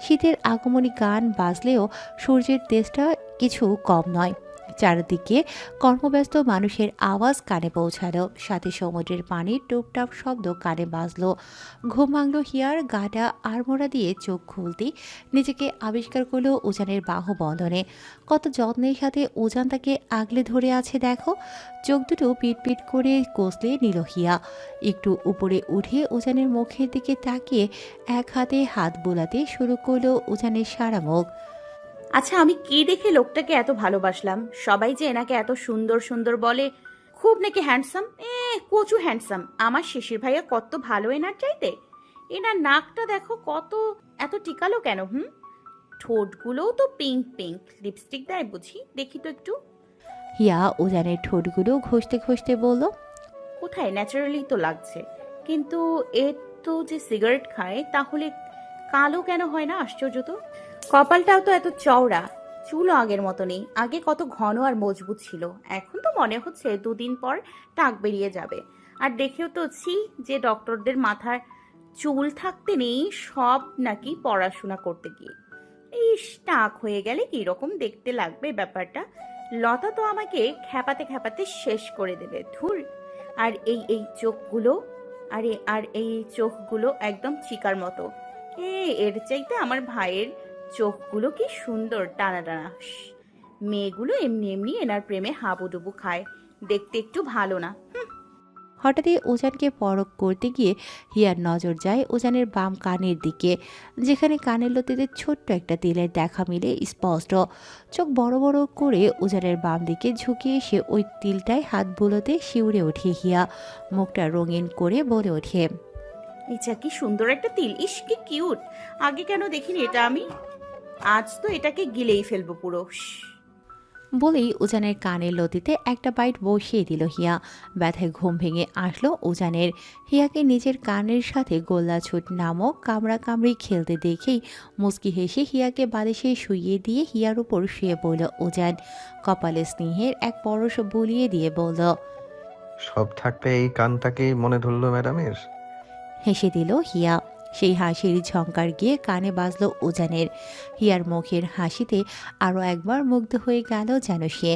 শীতের আগমনী গান বাজলেও সূর্যের তেজটা কিছু কম নয়। চারদিকে কর্মব্যস্ত মানুষের আওয়াজ কানে পৌঁছালো, সাথে সমুদ্রের পানির টুপটাপ শব্দ কানে বাজলো। ঘুম ভাঙল হিয়ার, গাটা আড়মোড়া দিয়ে চোখ খুলতেই নিজেকে আবিষ্কার করলো উজানের বাহু বন্ধনে। কত যত্নের সাথে উজান তাকে আগলে ধরে আছে দেখো। চোখ দুটো পিট করে কষলে নিল হিয়া। একটু উপরে উঠে উজানের মুখের দিকে তাকিয়ে এক হাতে হাত বোলাতে শুরু করলো উজানের সারা মুখ। আচ্ছা, আমি কি দেখে লোকটাকে এত ভালোবাসলাম? সবাই যে এনাকে এত সুন্দর সুন্দর বলে, খুব নাকি হ্যান্ডসাম। কচু হ্যান্ডসাম। আমার শিশির ভাইয়া কত ভালো এনার চাইতে। এনার নাকটা দেখো কত, এত টিকালো কেন? ঠোঁটগুলোও তো পিঙ্ক পিঙ্ক। লিপস্টিক দেয় বুঝি? দেখি তো একটু। হিয়া উজানের ঠোঁটগুলো ঘষতে ঘষতে বলল, কোথায়? ন্যাচারালি তো লাগছে, কিন্তু এ তো যে সিগারেট খায়, তাহলে কালো কেন হয় না? আশ্চর্য তো। কপালটাও তো এত চওড়া, চুলও আগের মতো নেই। আগে কত ঘন আর মজবুত ছিল, এখন তো মনে হচ্ছে দুদিন পর টাক বেরিয়ে যাবে। আর দেখেও তো যে ডক্টরদের মাথার চুল থাকতে নেই, সব নাকি পড়াশোনা করতে গিয়ে। ইস, টাক হয়ে গেলে কি রকম দেখতে লাগবে ব্যাপারটা। লতা তো আমাকে খ্যাপাতে খ্যাপাতে শেষ করে দেবে, ধুর। আর এই চোখগুলো, এই চোখগুলো একদম চিকার মতো। এর চাইতে আমার ভাইয়ের চোখগুলো কি সুন্দর, টানা টানা। মেয়েগুলো এমনি এমনি এনার প্রেমে হাবুডুবু খায়, দেখতে একটু ভালো না। হঠাৎই উজানকে পরখ করতে গিয়ে হিয়ার নজর যায় উজানের বাম কানের দিকে, যেখানে কানের লতিতে ছোট্ট একটা তিলের দেখা মিলে স্পষ্ট। চোখ বড় বড় করে উজানের বাম দিকে ঝুঁকিয়ে এসে ওই তিলটায় হাত বুলোতে শিউরে ওঠে হিয়া। মুখটা রঙিন করে বলে ওঠে, এটা কি সুন্দর একটা তিল! ইস, কি কিউট! আগে কেন দেখিনি এটা আমি? আজ তো এটাকে গিলেই ফেলবো পুরো। বলেই উজানের কানের লতিতে একটা বাইট বসিয়ে দিল হিয়া। ব্যথায় ঘুম ভেঙে আসলো উজানের। হিয়াকে নিজের কানের সাথে গোল্লাছুট নামক কামড়াকামড়ি খেলতে দেখেই মুচকি হেসে হিয়াকে বালিশে শুইয়ে দিয়ে হিয়ার উপর শুয়ে পড়ল উজান। কপালে স্নেহের এক পরশ বুলিয়ে দিয়ে বলল, সব থাকতে এই কানটাকেই মনে ধরলো ম্যাডামের। হেসে দিল হিয়া। সেই হাসির ঝংকার গিয়ে কানে বাজলো উজানের। হিয়ার মুখের হাসিতে আরও একবার মুগ্ধ হয়ে গেল যেন সে।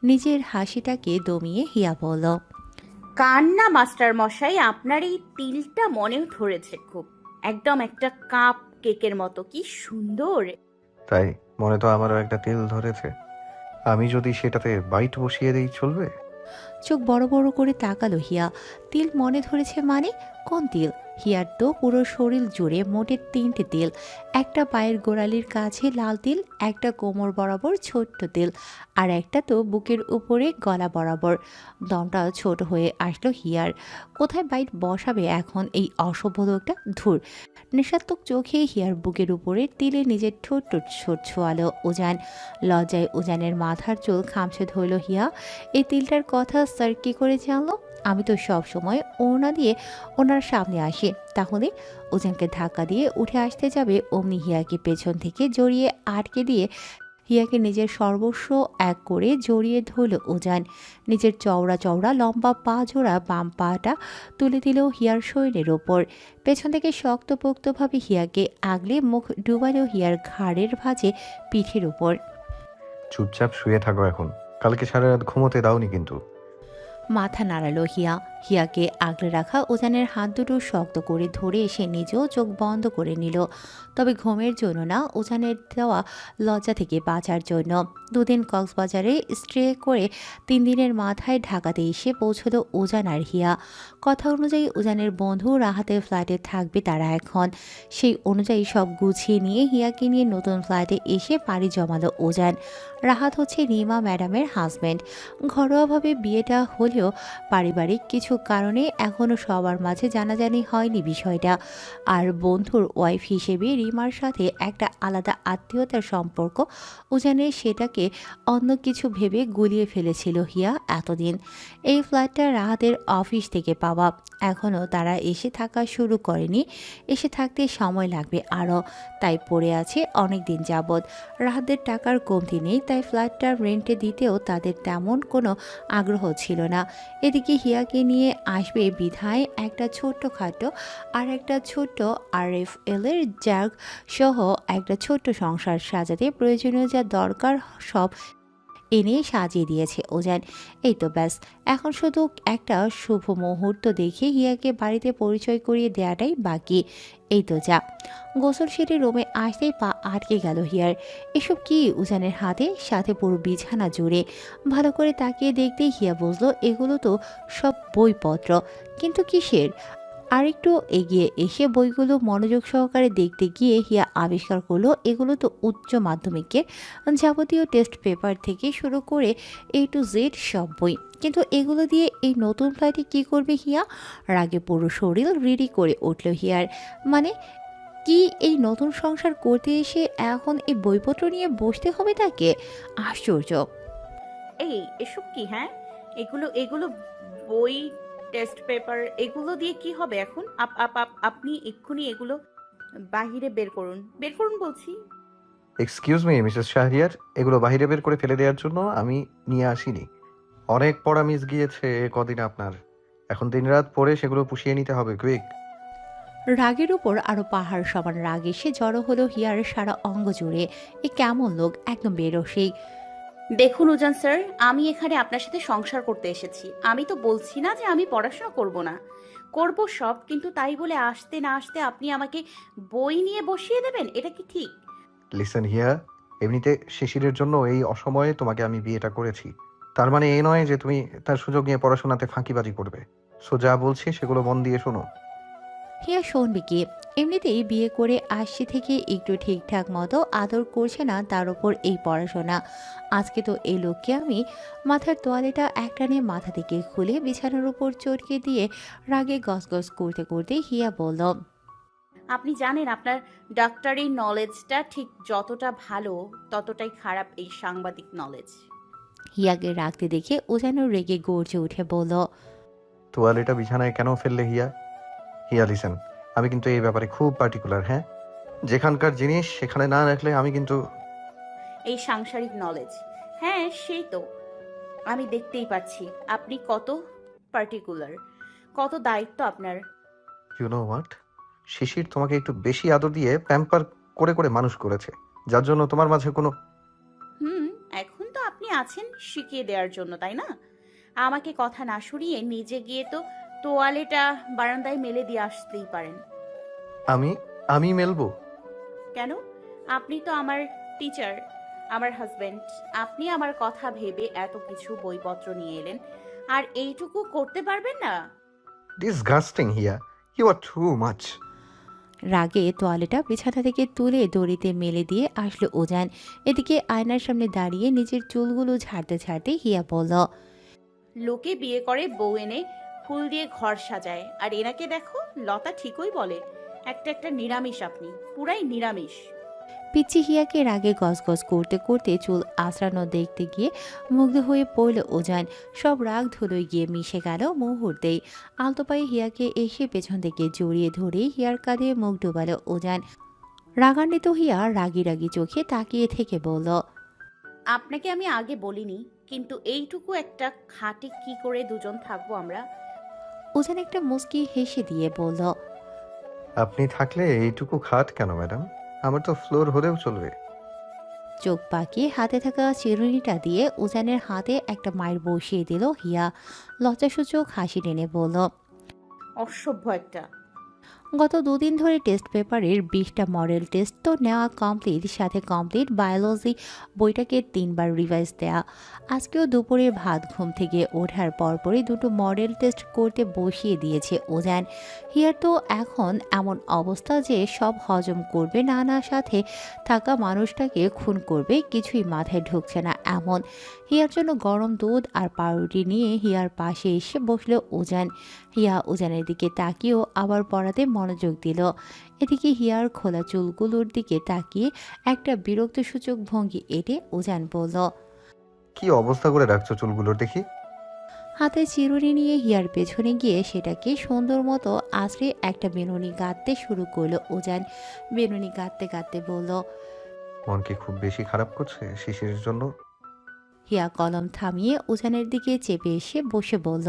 নিজের হাসিটাকে দমিয়ে হিয়া বলল, কান্না মাস্টার মশাই, আপনার এই তিলটা মনে ধরেছে খুব, একদম একটা কাপ কেকের মতো। কি সুন্দর! তাই মনে তো আমারও একটা তেল ধরেছে। আমি যদি সেটাতে বাইট বসিয়ে দিই চলবে? চোখ বড় বড় করে তাকালো হিয়া। তিল মনে ধরেছে মানে? কোন তিল? হিয়ার তো পুরো শরীর জুড়ে মোটে 3টে তিল। একটা পায়ের গোড়ালির কাছে লাল তিল, একটা কোমর বরাবর ছোট্ট তিল, আর একটা তো বুকের উপরে গলা বরাবর। দমটা ছোট হয়ে আসলো হিয়ার। কোথায় বাইট বসাবে এখন এই অসভ্য লোকটা? ধুর। নেশাত্মক চোখে হিয়ার বুকের উপরে তিলে নিজের ঠোঁট ছোঁয়ালো উজান। লজ্জায় উজানের মাথার চুল খামছে ধরল হিয়া। এই তিলটার কথা স্যার কি করে জানলো? আমি তো সব সময় ওড়না দিয়ে ওনার সামনে আসি। তাহলে উজানকে ধাক্কা দিয়ে উঠে আসতে যাবে, অমনি হিয়াকে পেছন থেকে জড়িয়ে আটকে দিয়ে হিয়াকে নিজের সর্বস্ব এক করে জড়িয়ে ধরল উজান। নিজের চওড়া চওড়া লম্বা পা জোড়া বাম পাটা তুলে দিল হিয়ার শরীরের ওপর। পেছন থেকে শক্তপোক্তভাবে হিয়াকে আগলে মুখ ডুবালো হিয়ার ঘাড়ের ভাঁজে পিঠের ওপর। চুপচাপ শুয়ে থাকো এখন, কালকে সারা রাত ঘুমোতে দাওনি কিন্তু। মাথা নাড়ালো হিয়া। হিয়াকে আগলে রাখা উজানের হাত দুটো শক্ত করে ধরে এসে নিজেও চোখ বন্ধ করে নিল, তবে ঘুমের জন্য না, উজানের দেওয়া লজ্জা থেকে বাঁচার জন্য। 2 দিন কক্সবাজারে স্টে করে 3 দিনের মাথায় ঢাকাতে এসে পৌঁছলো উজান আর হিয়া। কথা অনুযায়ী উজানের বন্ধু রাহাতের ফ্ল্যাটে থাকবে তারা এখন। সেই অনুযায়ী সব গুছিয়ে নিয়ে হিয়াকে নিয়ে নতুন ফ্ল্যাটে এসে পাড়ি জমালো উজান। রাহাত হচ্ছে রিমা ম্যাডামের হাজব্যান্ড। ঘরোয়াভাবে বিয়েটা হলেও পারিবারিক কিছু কারণে এখনও সবার মাঝে জানাজানি হয়নি বিষয়টা। আর বন্ধুর ওয়াইফ হিসেবে রিমার সাথে একটা আলাদা আত্মীয়তার সম্পর্ক উজানের, সেটাকে অন্য কিছু ভেবে গুলিয়ে ফেলেছিল হিয়া এতদিন। এই ফ্ল্যাটটা রাহাতের অফিস থেকে পাওয়া, এখনও তারা এসে থাকা শুরু করেনি। এসে থাকতে সময় লাগবে আরও, তাই পড়ে আছে অনেক দিন যাবৎ। রাহাতের টাকার কমতি নেই, তাই ফ্ল্যাটটা রেন্টে দিতেও তাদের তেমন কোনো আগ্রহ ছিল না। এদিকে হিয়াকে নিয়ে আসবে বিধায় একটা ছোট্টখাটো আর একটা ছোট্ট RFL এর জ্যাগ সহ একটা ছোট্ট সংসার সাজাতে প্রয়োজনীয় যা দরকার সব এনে সাজিয়ে দিয়েছে ওজান। এই তো ব্যাস, এখন শুধু একটা শুভ মুহূর্ত দেখে হিয়াকে বাড়িতে পরিচয় করিয়ে দেওয়াটাই বাকি। এই তো যা। গোসল সেরে রুমে আসতেই পা আটকে গেল হিয়ার। এসব কি উজানের হাতে, সাথে পুরো বিছানা জুড়ে। ভালো করে তাকিয়ে দেখতেই হিয়া বুঝলো এগুলো তো সব বইপত্র, কিন্তু কিসের? আরেকটু এগিয়ে এসে বইগুলো মনোযোগ সহকারে দেখতে গিয়ে হিয়া আবিষ্কার করলো এগুলো তো উচ্চ মাধ্যমিকের যাবতীয় টেস্ট পেপার থেকে শুরু করে A to Z সব বই। কিন্তু এগুলো দিয়ে এই নতুন ফ্লাইটে কি করবে হিয়া? রাগে পুরো শরীর রেডি করে উঠল হিয়ার। মানে কি, এই নতুন সংসার করতে এসে এখন এই বইপত্র নিয়ে বসতে হবে তাকে? আশ্চর্য। এই এসব কি? হ্যাঁ, এগুলো এগুলো বই, টেস্ট পেপার, এগুলো দিয়ে কি হবে এখন? আপনি এক্ষুনি এগুলো বাহিরে বের করুন, বের করুন বলছি। এক্সকিউজ মি মিসেস শাহরিয়ার, এগুলো বাইরে বের করে ফেলে দেওয়ার জন্য আমি নিয়ে আসিনি। অনেক পড়া মিস গিয়েছে কদিন আপনার, এখন দিনরাত পড়ে সেগুলো পুষিয়ে নিতে হবে, কুইক। রাগের উপর আরো পাহাড় সমান রাগ এসে জড়ো হলো হিয়ার সারা অঙ্গ জুড়ে। এ কেমন লোক, একদম বেরসিক। দেখুন উজান স্যার, আমি এখানে আপনার সাথে সংসার করতে এসেছি। আমি তো বলছি না যে আমি পড়াশোনা করব না, করব সব, কিন্তু তাই বলে আসতে না আসতে আপনি আমাকে বই নিয়ে বসিয়ে দেবেন, এটা কি ঠিক? লিসেন হিয়া, এমনিতে শিশিরের জন্য এই অসময়ে তোমাকে আমি বিয়েটা করেছি। তার মানে এই নয় যে তুমি তার সুযোগ নিয়ে পড়াশোনাতে ফাঁকিবাজি করবে। সো যা বলছি সেগুলো মন দিয়ে শোনো। হিয়া শুনবে কি? এমনিতেই বিয়ে করে আসছে থেকে একটু ঠিকঠাক মতো আদর করছে না, তার উপর এই পড়াশোনা। আজকে তো এই লোককে আমি মাথার তোয়ালেটা একটানে মাথা থেকে খুলে বিছানার উপর চটকে দিয়ে রাগে গসগস করতে করতে হিয়া বলল, আপনি জানেন আপনার ডাক্তারি নলেজটা ঠিক যতটা ভালো ততটাই খারাপ এই সাংবাদিক নলেজ। হিয়াকে রাখতে দেখে উজানো রেগে গর্জে উঠে বলল, তোয়ালেটা বিছানায় কেন ফেললে হিয়া? হিয়া লিসেন, আমি কিন্তু এই ব্যাপারে খুব পার্টিকুলার। হ্যাঁ, যেখানকার জিনিস সেখানে না রাখলে আমি কিন্তু। এই সাংসারিক নলেজ, হ্যাঁ সেই তো আমি দেখতেই পাচ্ছি আপনি কত পার্টিকুলার, কত দায়িত্ব আপনার। ইউ নো হোয়াট, শিশির তোমাকে একটু বেশি আদর দিয়ে প্যাম্পার করে করে মানুষ করেছে, যার জন্য তোমার মাঝে কোনো। এখন তো আপনি আছেন শিখিয়ে দেওয়ার জন্য, তাই না? আমাকে কথা না শুনিয়ে নিজে গিয়ে তো তোয়ালেটা বারান্দায় মেলে দিয়ে আসতেই পারেন। আমি আমি মেলবো? কেন? আপনি তো আমার টিচার, আমার হাজবেন্ড। আপনি আমার কথা ভেবে এত কিছু বইপত্র নিয়ে এলেন, আর এইটুকু করতে পারবেন না? ডিসগাস্টিং হিয়া, ইউ আর টু মাচ। রাগে তোয়ালেটা বিছানা থেকে তুলে দড়িতে মেলে দিয়ে আসলো উজান। এদিকে আয়নার সামনে দাঁড়িয়ে নিজের চুলগুলো ঝাড়তে ঝাড়তে হিয়া বলল, লোকে বিয়ে করে বউ এনে ফুল দিয়ে ঘর সাজায়, আর এনাকে দেখো, লতা ঠিকই বলে, একটা একটা নিরামিষ, আপনি পুরাই নিরামিষ। পিচ্ছি হিয়াকে রাগে গসগস করতে করতে চুল আঁচড়ানো দেখতে গিয়ে মুগ্ধ হয়ে পড়ল উজান। সব রাগ ধুলোয় গিয়ে মিশে গেল মুহূর্তেই। আলতো পায়ে হিয়াকে এসে পেছন থেকে জড়িয়ে ধরে হিয়ার কাঁধে মুখ ডুবাল উজান। রাগান্বিত হিয়া রাগি রাগি চোখে তাকিয়ে থেকে বলল, আপনাকে আমি আগে বলিনি, কিন্তু এইটুকু একটা খাটে কি করে দুজন থাকবো আমরা? উজান একটা মুচকি হেসে দিয়ে বলল, আপনি থাকলে এইটুকু খাট কেন ম্যাডাম, আমার তো ফ্লোর হলেও চলবে। চোখ পাকিয়ে হাতে থাকা চিরুনিটা দিয়ে উজানের হাতে একটা মায়ের বসিয়ে দিল হিয়া। লজ্জাসূচক হাসি টেনে বলল, অসভ্য একটা। গত দুদিন ধরে টেস্ট পেপারের 20টা মডেল টেস্ট তো নেওয়া কমপ্লিট, সাথে কমপ্লিট বায়োলজি বইটাকে 3বার রিভাইজ দেয়া। আজকেও দুপুরে ভাত ঘুম থেকে ওঠার পরপরই দুটো মডেল টেস্ট করতে বসিয়ে দিয়েছে উজান। হিয়ার তো এখন এমন অবস্থা যে সব হজম করবে না, না সাথে থাকা মানুষটাকে খুন করবে, কিছুই মাথায় ঢুকছে না এমন। হিয়ার জন্য গরম দুধ আর পাউরুটি নিয়ে হিয়ার পাশে এসে বসলো উজান। হিয়া উজানের দিকে তাকিয়েও আবার পড়াতে মনোযোগ দিল। এদিকে হিয়ার খোলা চুলগুলোর দিকে তাকিয়ে একটা বিরক্তসূচক ভঙ্গি এঁটে উজান বলল, কি অবস্থা করে রাখছো চুলগুলোর দেখি। হাতে চিরুনি নিয়ে হিয়ার পেছনে গিয়ে সেটাকে সুন্দর মতো আঁচড়ে একটা বেনুনি গাঁথতে শুরু করলো উজান। বেনুনি গাঁথতে গাঁথতে বলল, মন কি খুব বেশি খারাপ করছে শিশিরের জন্য? হিয়া কলম থামিয়ে উজানের দিকে চেপে এসে বসে বলল,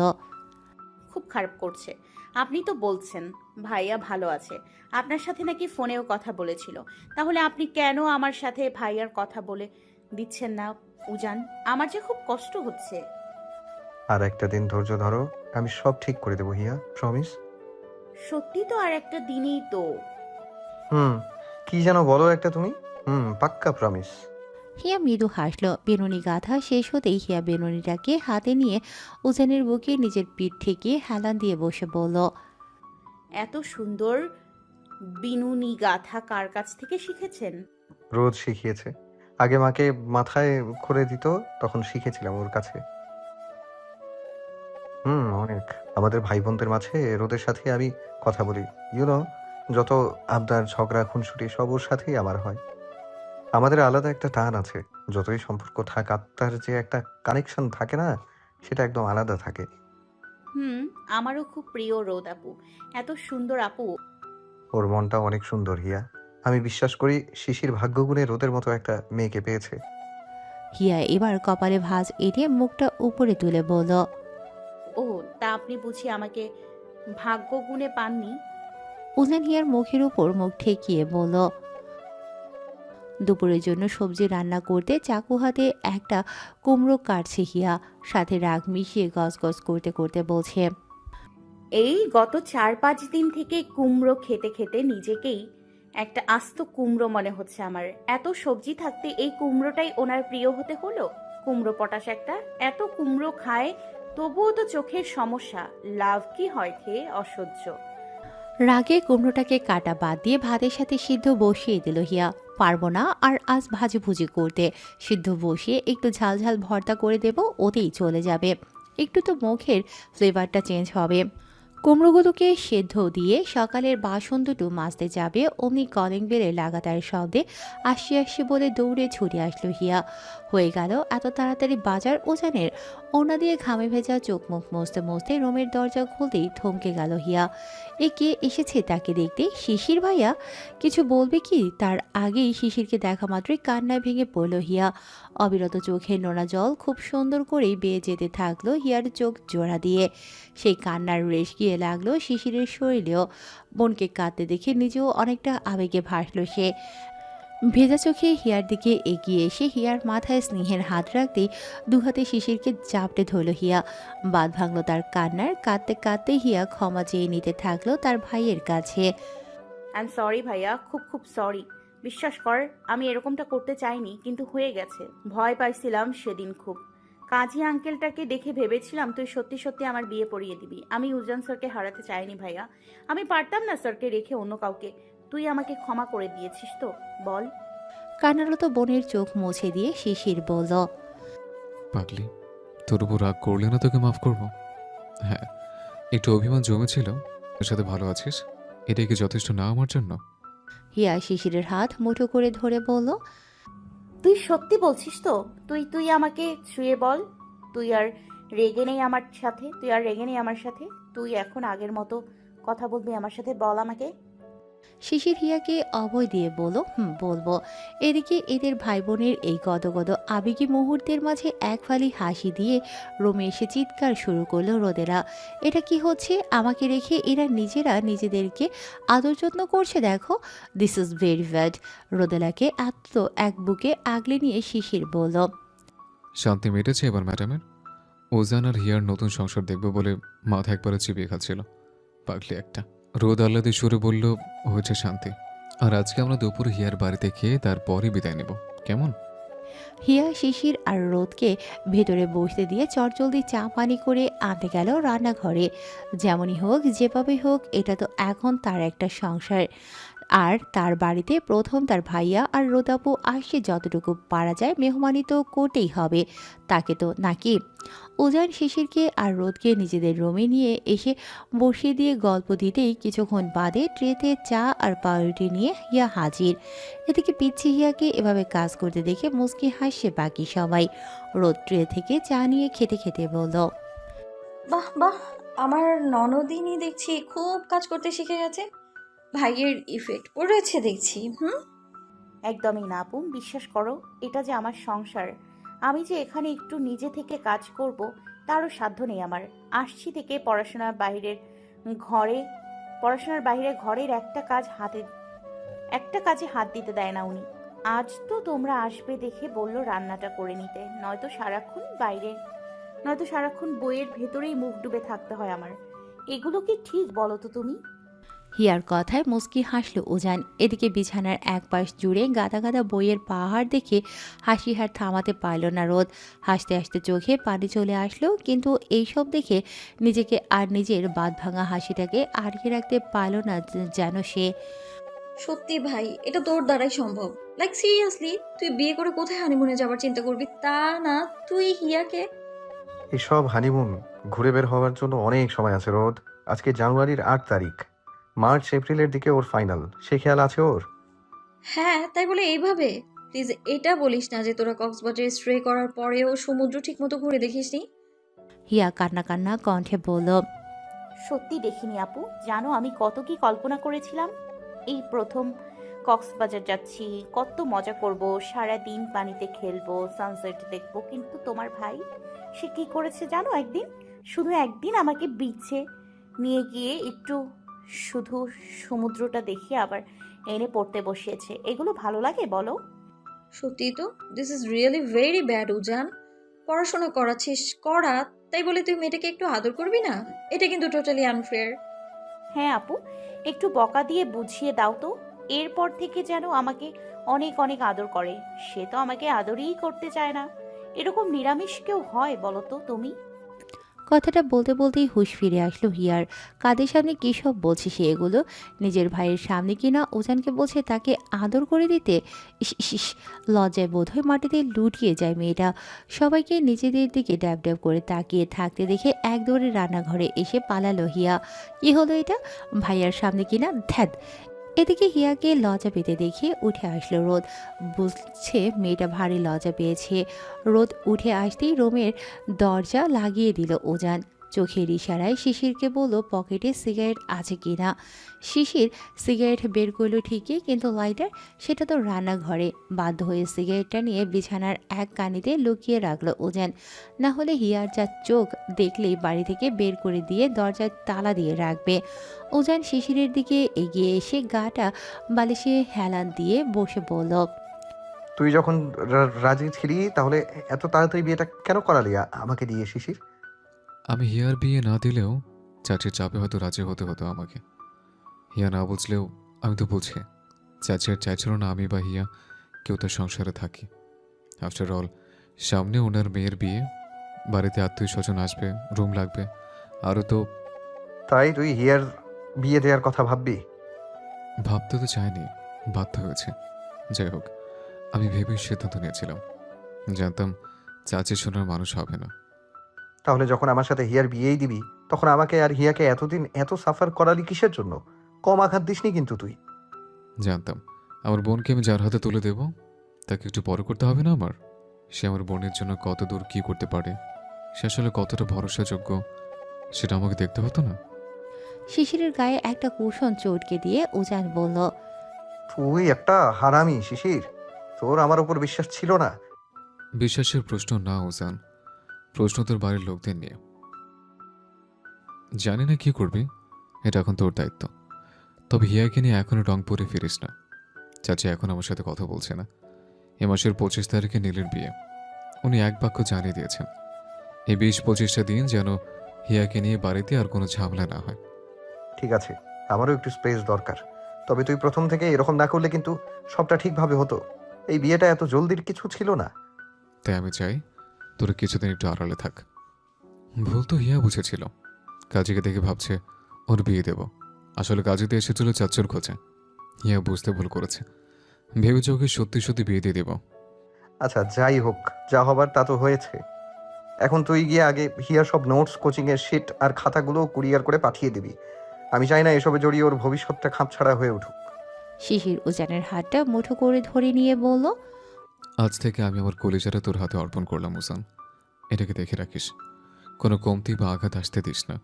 খুব খারাপ করছে। আপনি তো বলছেন ভাইয়া ভালো আছে, আপনার সাথে নাকি ফোনেও কথা বলেছিল, তাহলে আপনি কেন আমার সাথে ভাইয়ার কথা বলে দিচ্ছেন না? উজান, আমার যে খুব কষ্ট হচ্ছে। আর একটা দিন ধৈর্য ধরো, আমি সব ঠিক করে দেবো হিয়া, প্রমিস। সত্যি তো, আর একটা দিনেই তো। হুম, কি যেন বলো একটা তুমি। পাক্কা প্রমিস। হিয়া মৃদু হাসল। বেনুনি গাঁথা শেষ হতেই হিয়া বেনুনিটাকে হাতে নিয়ে উজানের বুকে নিজের পিঠ ঠেকিয়ে হেলান দিয়ে বসে বলল, এত সুন্দর বিনুনি গাথা কার কাছ থেকে শিখেছেন? রোজ শিখিয়েছে। আগে মাকে মাথায় করে দিত, তখন শিখেছিলাম ওর কাছে। অনেক। আমাদের ভাই বোনদের মাঝে রোদের সাথে আমি কথা বলি। ইউনো, যত আবদার, ঝগড়া, খুনসুটি সব ওর সাথেই আমার হয়। আমাদের আলাদা একটা টান আছে। যতই সম্পর্ক থাক, আত্মার যে একটা কানেকশন থাকে না, সেটা একদম আলাদা থাকে। হুম, আমারও খুব প্রিয় রোদ আপু। এত সুন্দর আপু। ওর মনটা অনেক সুন্দর হিয়া। আমি বিশ্বাস করি শিশির ভাগ্যগুণে রোদের মতো একটা মেয়েকে পেয়েছে। হিয়া এবার কপালে ভাঁজ এঁটে মুখটা উপরে তুলে বলল, ও, তা আপনি বুঝি আমাকে ভাগ্য গুণে পাননি? উজান হিয়ার মুখের উপর মুখ ঠেকিয়ে বলল, দুপুরের জন্য সবজি রান্না করতে চাকু হাতে একটা কুমড়ো কাটছে হিয়া, সাথে রাগ মিশিয়ে গজগজ করতে করতে বলছে, এই গত 4-5 দিন থেকে কুমড়ো খেতে খেতে নিজেকেই একটা আস্ত কুমড়ো মনে হচ্ছে আমার। এত সবজি থাকতে এই কুমড়োটাই ওনার প্রিয় হতে হলো। কুমড়ো পটাশ একটা। এত কুমড়ো খায়, তবুও তো চোখের সমস্যা। লাভ কি হয় খেয়ে? অসহ্য। রাগে কুমড়োটাকে কাটা বাদ দিয়ে ভাতের সাথে সিদ্ধ বসিয়ে দিল হিয়া। পারবো না আর আজ ভাজিভুজি করতে, সিদ্ধ বসিয়ে একটু ঝাল ঝাল ভর্তা করে দেব, ওতেই চলে যাবে। একটু তো মুখের ফ্লেভারটা চেঞ্জ হবে। কুমড়োগুলোকে সেদ্ধ দিয়ে সকালের বাসন দুটো মাজতে যাবে, অমনি কলিং বেলের লাগাতার শব্দে আসি আসি বলে দৌড়ে ছুটে আসলো হিয়া। হয়ে গেল এত তাড়াতাড়ি বাজার উজানের। ওনা দিয়ে ঘামে ভেজা চোখ মুখ মুছতে মুছতে রুমের দরজা খুলতেই থমকে গেল হিয়া। এ কে এসেছে তাকে দেখতে? শিশির ভাইয়া? কিছু বলবে কি তার আগেই শিশিরকে দেখা মাত্রই কান্নায় ভেঙে পড়ল হিয়া। অবিরত চোখের নোনা জল খুব সুন্দর করেই বেয়ে যেতে থাকলো হিয়ার চোখ জোড়া দিয়ে। সেই কান্নার রেশ গিয়ে লাগলো শিশিরের শরীরেও। বোনকে কাঁদতে দেখে নিজেও অনেকটা আবেগে ভাসল সে। ভেজা চোখে হিয়ার দিকে এগিয়ে এসে হিয়ার মাথায় স্নেহের হাত রাখতেই দুহাতে শিশিরকে চাপটে ধরল হিয়া। বাঁধ ভাঙল তার কান্নার। কাঁদতে কাঁদতে হিয়া ক্ষমা চেয়ে নিতে থাকলো তার ভাইয়ের কাছে। আই এম সরি ভাইয়া, খুব খুব সরি। বিশ্বাস কর, আমি এরকমটা করতে চাইনি, কিন্তু হয়ে গেছে। ভয় পাইছিলাম সেদিন খুব। কাজী আঙ্কেলটাকে দেখে ভেবেছিলাম তুই সত্যি সত্যি আমার বিয়ে পড়িয়ে দিবি। আমি উজান স্যারকে হারাতে চাইনি ভাইয়া। আমি পারতাম না স্যারকে রেখে অন্য কাউকে। তুই আমাকে ক্ষমা করে দিয়েছিস তো? বল। কান্নারত বোনের চোখ মুছে দিয়ে শিশির বলল, পাগলি, তোর উপর রাগ করলে না তোকে মাফ করব? হ্যাঁ, একটু অভিমান জমেছিল। ওর সাথে ভালো আছিস, এটাই কি যথেষ্ট না আমার জন্য? হিয়া শিশিরের হাত মুঠো করে ধরে বলল, তুই সত্যি বলছিস তো? তুই তুই আমাকে ছুঁয়ে বল। তুই আর রেগে নেই আমার সাথে? তুই আর রেগে নেই আমার সাথে? তুই এখন আগের মতো কথা বলবি আমার সাথে? বল আমাকে। শিশির হিয়াকে অভয় দিয়ে বলল, বলবো। এদিকে এদের ভাই বোনের এই গদগদ আবেগী মুহূর্তের মাঝে এক ফালি হাসি দিয়ে রোমে এসে চিৎকার শুরু করলো রোদেলা। এটা কি হচ্ছে? আমাকে রেখে এরা নিজেরা নিজেদেরকে আদর যত্ন করছে দেখো। This is very bad. রোদেলাকে এত এক বুকে আগলে নিয়ে শিশির বলল, শান্তি মেটেছে এবার ম্যাডামের? ওজান আর হিয়ার নতুন সংসার দেখবে বলে মাথা একবারে চিবিয়ে খাচ্ছিল। পাগলি একটা। রোদ আহ্লাদে সুরে বলল, হয়েছে শান্তি। আর আজকে আমরা দুপুরে হিয়ার বাড়িতে খেয়ে তারপরই বিদায় নেব, কেমন? হিয়া শিশির আর রোদকে ভেতরে বসতে দিয়ে চটজলদি চা পানি করে আনতে গেল রান্নাঘরে। যেমনই হোক যেভাবে হোক এটা তো এখন তার একটা সংসার। আর তার বাড়িতে প্রথম তার ভাইয়া আর রোদাপু আসছে, যতটুকু পারা যায় মেহমানিত করতেই হবে তাকে তো নাকি। উজান শিশিরকে আর রোদকে নিজেদের রুমে নিয়ে এসে বসিয়ে দিয়ে গল্প দিতেই কিছুক্ষণ বাদে ট্রেতে চা আর পাউরুটি নিয়ে হিয়া হাজির। এদিকে পিচ্ছি হিয়াকে এভাবে কাজ করতে দেখে মুচকি হাসছে বাকি সবাই। রোদ ট্রে থেকে চা নিয়ে খেতে খেতে বলল, বাহ বাহ, আমার ননদিনই দেখছি খুব কাজ করতে শিখে গেছে। ভাইয়ের ইফেক্ট পড়েছে দেখছি। একদমই না আপু, বিশ্বাস করো, এটা যে আমার সংসার। আমি যে এখানে একটু নিজে থেকে কাজ করব তারও সাধ্য নেই আমার। আসছি থেকে পড়াশোনার বাইরে ঘরের একটা কাজে হাত দিতে দেয় না উনি। আজ তো তোমরা আসবে দেখে বললো রান্নাটা করে নিতে, নয়তো সারাক্ষণ বইয়ের ভেতরেই মুখ ডুবে থাকতে হয় আমার। এগুলো কি ঠিক বলো তো তুমি? হিয়ার কথায় মুচকি হাসল উজান। এদিকে বিছানার এক পাশ জুড়ে গাদা গাদা বইয়ের পাহাড় দেখে হাসি হার থামাতে পারল না রোদ। হাসতে হাসতে চোখে পানি চলে আসলো, কিন্তু এইসব দেখে নিজেকে আর নিজের বাঁধ ভাঙা হাসিটাকে আটকে রাখতে পারল না যেন সে। সত্যি ভাই, এটা তোর দ্বারাই সম্ভব। লাইক সিরিয়াসলি, তুই বিয়ে করে কোথায় হানিমুনে যাবার চিন্তা করবি? তা না তুই হিয়াকে। এসব হানিমুন ঘুরে বের হওয়ার জন্য অনেক সময় আছে রোদ। আজকে জানুয়ারির 8 তারিখ, মার্চ এপ্রিলের দিকে ওর ফাইনাল, সে খেয়াল আছে ওর? হ্যাঁ, তাই বলে এইভাবে প্লিজ এটা বলিস না যে তোরা কক্সবাজারে স্ট্রে করার পরেও সমুদ্র ঠিকমতো ঘুরে দেখিসনি। হিয়া কান্না কান্না কণ্ঠে বলল, সত্যি দেখিনি আপু, জানো আমি কত কি কল্পনা করেছিলাম। এই প্রথম কক্সবাজার যাচ্ছি, কত মজা করব, সারা দিন পানিতে খেলবো, সানসেট দেখবো। কিন্তু তোমার ভাই, সে কি করেছে জানো? শুধু একদিন আমাকে বিচে নিয়ে গিয়ে একটু শুধু সমুদ্রটা দেখিয়ে আবার এনে পড়তে বসিয়েছে। এগুলো ভালো লাগে বলো? সত্যি তো, this is really very bad Ujan. পড়াশোনা করাচ্ছিস করা, তাই বলে তুই মেয়েটাকে একটু আদর করবি না? এটা কিন্তু টোটালি আনফেয়ার। হ্যাঁ আপু, একটু বকা দিয়ে বুঝিয়ে দাও তো। এরপর থেকে যেন আমাকে অনেক অনেক আদর করে। সে তো আমাকে আদরই করতে চায় না। এরকম নিরামিষ কেউ হয় বলো তো তুমি? কথাটা বলতে বলতেই হুঁশ ফিরে আসলো হিয়ার। কাদের সামনে কী সব বলছে সে এগুলো? নিজের ভাইয়ের সামনে কিনা উজানকে বলছে তাকে আদর করে দিতে। ইস ইস ইস, লজ্জায় বোধহয় মাটিতে লুটিয়ে যায় মেয়েটা। সবাইকে নিজেদের দিকে ড্যাব ড্যাব করে তাকিয়ে থাকতে দেখে এক দৌড়ে রান্নাঘরে এসে পালালো হিয়া। কি হলো এটা? ভাইয়ার সামনে কিনা ধ্যাদ। এদিকে হিয়াকে লজ্জা পেতে দেখে উঠে আসলো রোদ। বুঝছে মেয়েটা ভারী লজ্জা পেয়েছে। রোদ উঠে আসতেই রুমের দরজা লাগিয়ে দিল উজান। চোখের ইশারায় শিশিরকে বলল পকেটে সিগারেট আছে কিনা। শিশির সিগারেট বের করলো ঠিকই, কিন্তু লাইটার সেটা তো রান্নাঘরে। বাধ্য হয়ে সিগারেটটা নিয়ে বিছানার এক কানিতে লুকিয়ে রাখলো উজান। না হলে হিয়ার যা চোখ দেখলেই বাড়ি থেকে বের করে দিয়ে দরজায় তালা দিয়ে রাখবে। উজান শিশিরের দিকে এগিয়ে এসে গাটা বালিশে হেলান দিয়ে বসে বলল, তুই যখন রাজি ছিলি তাহলে এত তাড়াতাড়ি বিয়েটা কেন করালি আমাকে দিয়ে, শিশির? আমি হিয়ার বিয়ে না দিলেও চাচির চাপে হয়তো রাজি হতে হতো আমাকে। হিয়া না বুঝলেও আমি তো বুঝি। চাচির চাইছিল না আমি বা হিয়া কেউ তার সংসারে থাকি। আফটার অল, সামনে ওনার মেয়ের বিয়ে, বাড়িতে আত্মীয় স্বজন আসবে, রুম লাগবে, আরও তো। তাই তুই হিয়ার বিয়ে দেওয়ার কথা ভাববি? ভাবতে তো চাইনি, বাধ্য হয়েছে। যাই হোক, আমি ভেবেই সিদ্ধান্ত নিয়েছিলাম। জানতাম চাচি শোনার মানুষ হবে না। তাহলে যখন আমার সাথে হিয়ার বিয়েই দিবি, তখন আমাকে আর হিয়াকে এতদিন এত সাফার করালি কিসের জন্য? কম আঘাত দিসনি কিন্তু তুই। জানতাম আমার বোনকে আমি যার হাতে তুলে দেব, তাকে একটু বড় করতে হবে না আমার? সে আমার বোনের জন্য কত দূর কী করতে পারে, সে আসলে কতটা ভরসাযোগ্য, সেটা আমাকে দেখতে হতো না? শিশিরের গায়ে একটা কুশন চটকে দিয়ে উজান বলল, তুই একটা হারামি শিশির, তোর আমার উপর বিশ্বাস ছিল না? বিশ্বাসের প্রশ্ন না ওজান, প্রশ্ন তোর বাড়ির লোকদের নিয়ে। জানি না কি করবি, এটা এখন তোর দায়িত্ব। তবে হিয়াকে নিয়ে এখনো রংপুরে ফিরিস না। চাচি এখন আমার সাথে কথা বলছে না। এ মাসের 25 তারিখে নীলের বিয়ে। উনি এক বাক্য জানিয়ে দিয়েছেন এই 20-25টা দিন যেন হিয়াকে নিয়ে বাড়িতে আর কোনো ঝামেলা না হয়। ঠিক আছে, আমারও একটু স্পেস দরকার। তবে তুই প্রথম থেকে এরকম না করলে কিন্তু সবটা ঠিকভাবে হতো। এই বিয়েটা এত জলদির কিছু ছিল না। তাই আমি চাই তোরা কিছুদিন একটু আড়ালে থাক। ভুল তো হিয়া বুঝেছিল। কাজীকে দেখে ভাবছে ওর বিয়ে দেব, আসলে কাজীতে এসেছিল চাচ্চুর খোঁজে। হিয়া বুঝতে ভুল করেছে, ভেবেছে ওকে সত্যি সত্যি বিয়ে দিয়ে দেব। আচ্ছা যাই হোক, যা হবার তা তো হয়েছে। এখন তুই গিয়ে আগে হিয়ার সব নোটস, কোচিংয়ের শিট আর খাতাগুলো কুরিয়ার করে পাঠিয়ে দিবি। আমি চাই না এসবে জড়িয়ে ওর ভবিষ্যৎটা খাপছাড়া হয়ে উঠুক। শিশির উজানের হাতটা মুঠো করে ধরে নিয়ে বলল, আজ থেকে আমি আমার কলিজাটা তোর হাতে অর্পণ করলাম উজান। এটাকে দেখে রাখিস, কোনো কমতি বা আঘাত আসতে দিস না।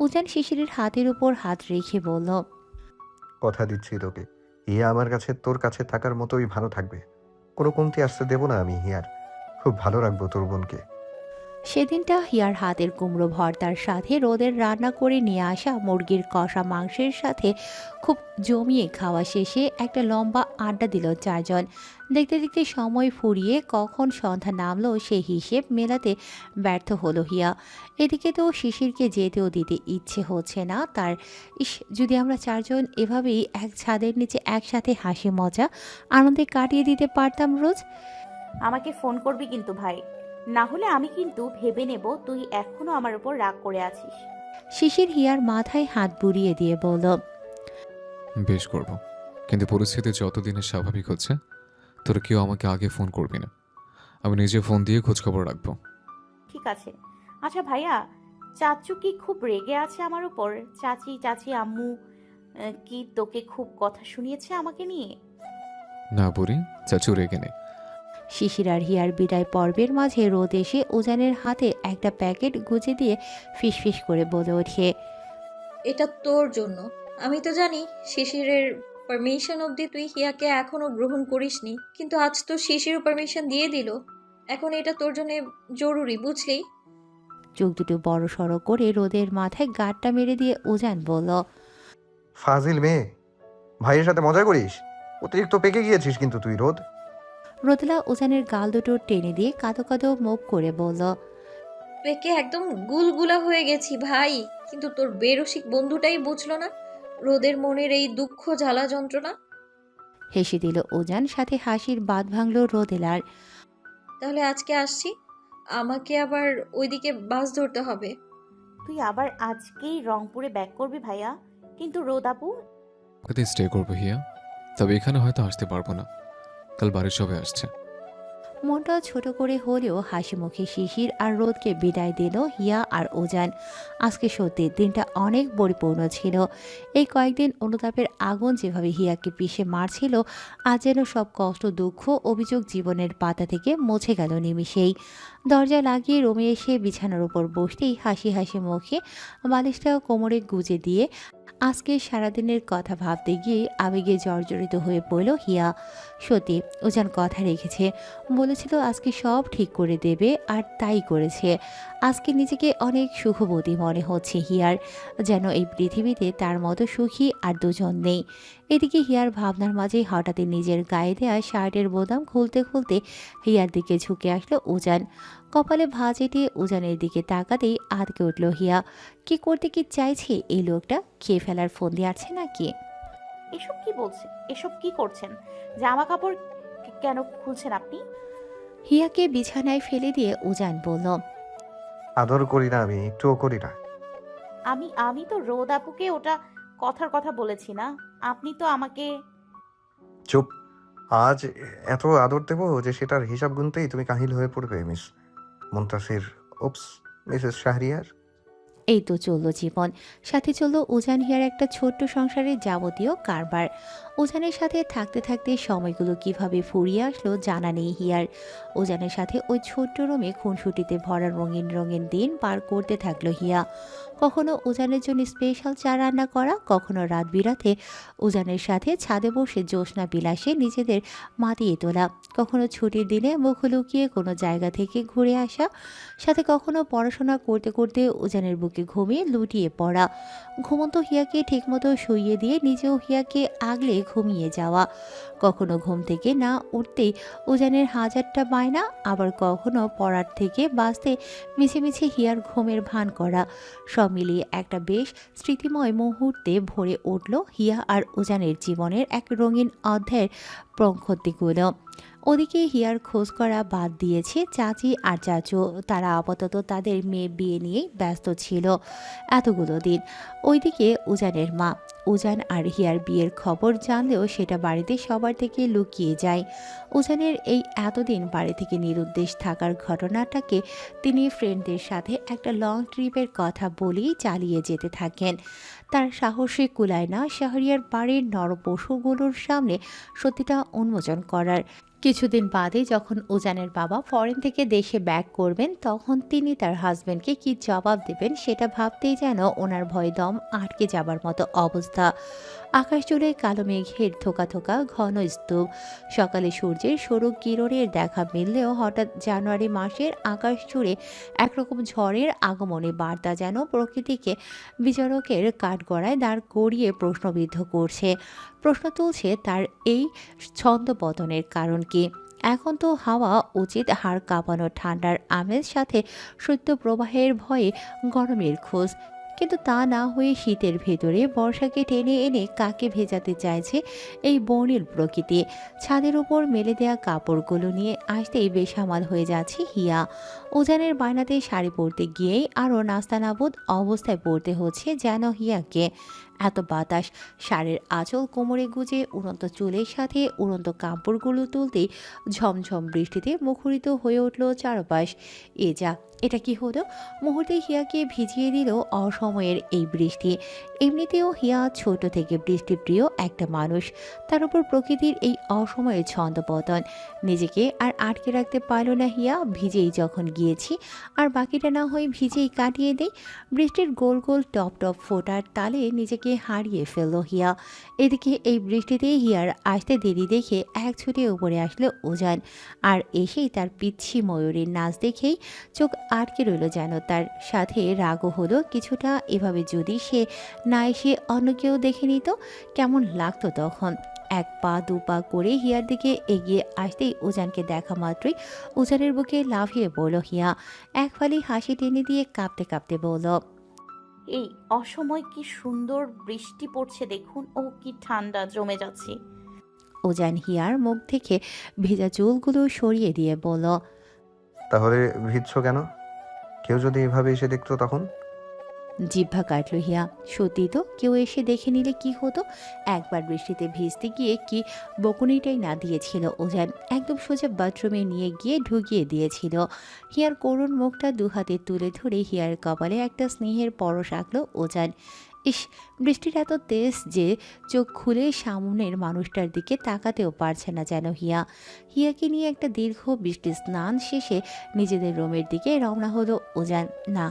উজান শিশিরের হাতের উপর হাত রেখে বলল, কথা দিচ্ছি তোকে, হিয়া আমার কাছে তোর কাছে থাকার মতোই ভালো থাকবে। কোনো কমতি আসতে দেবো না আমি হিয়ার। খুব ভালো রাখবো তোর বোনকে। সেদিনটা হিয়ার হাতের কুমড়ো ভর্তার সাথে রোদের রান্না করে নিয়ে আসা মুরগির কষা মাংসের সাথে খুব জমিয়ে খাওয়া শেষে একটা লম্বা আড্ডা দিল চারজন। দেখতে দেখতে সময় ফুরিয়ে কখন সন্ধ্যা নামলো সেই হিসেব মেলাতে ব্যর্থ হলো হিয়া। এদিকে তো শিশিরকে যেতেও দিতে ইচ্ছে হচ্ছে না তার। ইস, যদি আমরা চারজন এভাবেই এক ছাদের নিচে একসাথে হাসি মজা আনন্দে কাটিয়ে দিতে পারতাম রোজ। আমাকে ফোন করবি কিন্তু ভাই, না হলে আমি কিন্তু ভেবে নেব তুই এখনো আমার উপর রাগ করে আছিস। শিশির হিয়ার মাথায় হাত বুলিয়ে দিয়ে বলল, বেশ করব, কিন্তু পরিস্থিতি যতদিনে স্বাভাবিক হচ্ছে তোরা কেউ আমাকে আগে ফোন করবি না। আমি নিজে ফোন দিয়ে খোঁজখবর রাখবো। ঠিক আছে। আচ্ছা ভাইয়া, চাচু কি খুব রেগে আছে আমার উপর? চাচি আম্মু কি তোকে খুব কথা শুনিয়েছে আমাকে নিয়ে? না বুড়ি, চাচু রেগে নেই। শিশির আর হিয়ার বিদায় পর্বের মাঝে রোদ এসে উজানের হাতে একটা প্যাকেট গুজে দিয়ে ফিসফিস করে বলে ওঠে, এটা তোর জন্য। আমি তো জানি শিশিরের পারমিশন অবধি তুই হিয়াকে এখনো গ্রহণ করিসনি, কিন্তু আজ তো শিশিরও পারমিশন দিয়ে দিল। এখন এটা তোর জন্য জরুরি, বুঝলি? চোখ দুটো বড় সড়ো করে রোদের মাথায় গাঁটটা মেরে দিয়ে উজান বলল, ফাজিল মেয়ে, ভাইয়ের সাথে মজা করিস? অতিরিক্ত পেকে গিয়েছিস কিন্তু তুই, রোদ। রোদলা উজানের গাল দুটো টেনে দিয়ে কাঁদো কাঁদো মুখ করে বলল, পেকে একদম গুলগুলা হয়ে গেছি ভাই, কিন্তু তোর বেরসিক বন্ধুটাই বুঝলো না রোদের মনের এই দুঃখ জ্বালা যন্ত্রণা। হেসে দিল উজান, সাথে হাসির বাঁধ ভাঙল রোদেলার। তাহলে আজকে আসছি, আমাকে আবার ওইদিকে বাস ধরতে হবে। তুই আবার আজকেই রংপুরে ব্যাক করবি ভাইয়া? কিন্তু রোদ আপু। কোথায় স্টে করবো হিয়া? তবে এখানে হয়তো আসতে পারবো না, কাল বাড়ির সবাই আসছে। মনটা ছোট করে হলেও হাসি মুখে শিশির আর রোদকে বিদায় দিল হিয়া আর উজান। আজকে সত্যি দিনটা অনেক পরিপূর্ণ ছিল। এই কয়েকদিন অনুতাপের আগুন যেভাবে হিয়াকে পিষে মারছিল, আজ যেন সব কষ্ট দুঃখ অভিযোগ জীবনের পাতা থেকে মুছে গেল নিমিষেই। দরজা লাগিয়ে রুমে এসে বিছানার উপর বসতেই হাসি হাসি মুখে বালিশটা কোমরে গুজে দিয়ে আজকে সারাদিনের কথা ভাবতে গিয়ে আবেগে জর্জরিত হয়ে পড়ল হিয়া। সত্যি উজান কথা রেখেছে, বলেছিল আজকে সব ঠিক করে দেবে, আর তাই করেছে। আজকে নিজেকে অনেক সুখবতী মনে হচ্ছে হিয়ার, যেন এই পৃথিবীতে তার মতো সুখী আর দুজন নেই। এদিকে হিয়ার ভাবনার মাঝে হঠাৎই নিজের গায়ে দেয়া শার্টের বোতাম খুলতে খুলতে হিয়ার দিকে ঝুঁকে আসলো উজান। কপালে ভাঁজ এঁটে উজানের দিকে তাকাতেই আটকে উঠল হিয়া। কি করতে কি চাইছে এই লোকটা? খেয়ে ফেলার ফোন দিয়ে আসছে নাকি? এসব কি বলছেন? এসব কি করছেন? জামা কাপড় কেন খুলছেন আপনি? হিয়াকে বিছানায় ফেলে দিয়ে উজান বলল, আদর করি না আমি, একটুও করি না। আমি তো রোদ আপুকে ওটা কথার কথা বলেছি না। আপনি তো আমাকে। চুপ। আজ এত আদর দেবো যে সেটার হিসাব গুনতেই তুমি কাহিল হয়ে পড়বে মিস মুনতাসির, উপস মিসেস শাহরিয়ার। এই তো চলল জীবন, সাথে চলল উজান হিয়ার একটা ছোট্ট সংসারের যাবতীয় কারবার। উজানের সাথে থাকতে থাকতে সময়গুলো কিভাবে ফুরিয়ে আসলো জানা নেই হিয়ার। উজানের সাথে ওই ছোট্ট রুমে খুনসুটিতে ভরা রঙিন রঙিন দিন পার করতে থাকলো হিয়া। কখনো উজানের জন্য স্পেশাল চা রান্না করা, কখনো রাত বিরাতে উজানের সাথে ছাদে বসে জ্যোৎস্না বিলাসে নিজেদের মাতিয়ে তোলা, কখনো ছুটির দিনে মুখ লুকিয়ে কোনো জায়গা থেকে ঘুরে আসা, সাথে কখনো পড়াশোনা করতে করতে উজানের বুকে ঘুমিয়ে লুটিয়ে পড়া, ঘুমন্ত হিয়াকে ঠিকমতো শুইয়ে দিয়ে নিজেও হিয়াকে আগলে ঘুমিয়ে যাওয়া, কখনো ঘুম থেকে না উঠতেই উজানের হাজারটা বায়না, আবার কখনো পড়ার থেকে বাঁচতে মিছিমিছি হিয়ার ঘুমের ভান করা। সব মিলিয়ে একটা বেশ স্মৃতিময় মুহূর্তে ভরে উঠল হিয়া আর উজানের জীবনের এক রঙিন অধ্যায়ের প্রঙ্খতিগুলো। ওদিকে হিয়ার খোঁজ করা বাদ দিয়েছে চাচি আর চাচু, তারা আপাতত তাদের মেয়ে বিয়ে নিয়েই ব্যস্ত ছিল এতগুলো দিন। ওইদিকে উজানের মা, উজান আর হিয়ার বিয়ের খবর জানলেও সেটা বাড়িতে সবার থেকে লুকিয়ে যায়। উজানের এই এতদিন বাড়ি থেকে নিরুদ্দেশ থাকার ঘটনাটাকে তিনি ফ্রেন্ডদের সাথে একটা লং ট্রিপের কথা বলেই চালিয়ে যেতে থাকেন। তার সাহসে কুলায় না শাহরিয়ার বাড়ির নরপশুগুলোর সামনে সত্যিটা উন্মোচন করার। কিছুদিন বাদে যখন উজানের বাবা ফরেন থেকে দেশে ব্যাক করবেন, তখন তিনি তার হাজব্যান্ডকে কি জবাব দেবেন সেটা ভাবতেই যেন ওনার ভয় দম আটকে যাবার মতো অবস্থা। আকাশ জুড়ে কালো মেঘের থোকা থোকা ঘন স্তূপ। সকালে সূর্যের সরু কিরণের দেখা মিললেও হঠাৎ জানুয়ারি মাসের আকাশ জুড়ে একরকম ঝড়ের আগমনী বার্তা যেন প্রকৃতিকে বিচারকের কাঠগড়ায় দাঁড় করিয়ে প্রশ্নবিদ্ধ করছে। প্রশ্ন তুলছে তার এই ছন্দপতনের কারণ কি। এখন তো হাওয়া উচিত হাড় কাঁপানো ঠান্ডার আমেজ, সাথে শৈত্যপ্রবাহের ভয়ে গরমের খোঁজ, কিন্তু তা না হয়ে শীতের ভেতরে বর্ষাকে টেনে এনে কাকে ভেজাতে চাইছে এই বর্ণিল প্রকৃতি। ছাদের উপর মেলে দেয়া কাপড়গুলো নিয়ে আসতেই বেসামাল হয়ে যাচ্ছে হিয়া। উজানের বায়নাতে শাড়ি পরতে গিয়েই আরও নাস্তানাবুদ অবস্থায় পড়তে হচ্ছে যেন হিয়াকে। এত বাতাস, শাড়ির আঁচল কোমরে গুজে উড়ন্ত চুলের সাথে উড়ন্ত কাপড়গুলো তুলতেই ঝমঝম বৃষ্টিতে মুখরিত হয়ে উঠল চারপাশ। এটা কি হলো? মুহূর্তে হিয়াকে ভিজিয়ে দিল অসময়ের এই বৃষ্টি। এমনিতেও হিয়া ছোট থেকে বৃষ্টিপ্রিয় একটা মানুষ, তার উপর প্রকৃতির এই অসময়ের ছন্দপতন। নিজেকে আর আটকে রাখতে পারল না হিয়া। ভিজেই যখন গিয়েছি, আর বাকিটা না হয়ে ভিজেই কাটিয়ে দেই। বৃষ্টির গোল গোল টপ টপ ফোটার তালে নিজেকে হারিয়ে ফেলল হিয়া। এদিকে এই বৃষ্টিতে হিয়ার আসতে দেরি দেখে এক ছুটে উপরে আসলো উজান, আর এসেই তার পিচ্ছি ময়ূরীর নাচ দেখেই চোখ আটকে রইল যেন। তার সাথে রাগও হলো কিছুটা। এভাবে যদি সে না এসে অন্য কেউ দেখে নিত কেমন লাগতো তখন। এক পা দু পা করে হিয়ার দিকে এগিয়ে আসতেই উজানকে দেখা মাত্রই উজানের বুকে লাফিয়ে পড়ল হিয়া। এক ফালি হাসি টেনে দিয়ে কাঁপতে কাঁপতে বলল, এই অসময় কি সুন্দর বৃষ্টি পড়ছে দেখুন, ও কি ঠান্ডা জমে যাচ্ছে। উজান হিয়ার মুখ থেকে ভেজা চুলগুলো সরিয়ে দিয়ে বলল, তাহলে ভিজছো কেন? কেউ যদি এভাবে এসে দেখতো তখন? জিহ্বা কাটল হিয়া। সত্যি তো, কেউ এসে দেখে নিলে কি হতো? একবার বৃষ্টিতে ভিজতে গিয়ে কি বকুনিটাই না দিয়েছিল ওজান। একদম সোজা বাথরুমে নিয়ে গিয়ে ঢুকিয়ে দিয়েছিল। হিয়ার করুণ মুখটা দুহাতে তুলে ধরে হিয়ার কপালে একটা স্নেহের পরশ আঁকলো ওজান। ইস, বৃষ্টির এত তেজ যে চোখ খুলে সামনের মানুষটার দিকে তাকাতেও পারছে না যেন হিয়া। হিয়াকে নিয়ে একটা দীর্ঘ বৃষ্টি স্নান শেষে নিজেদের রুমের দিকে রওনা হলো ওজান। না,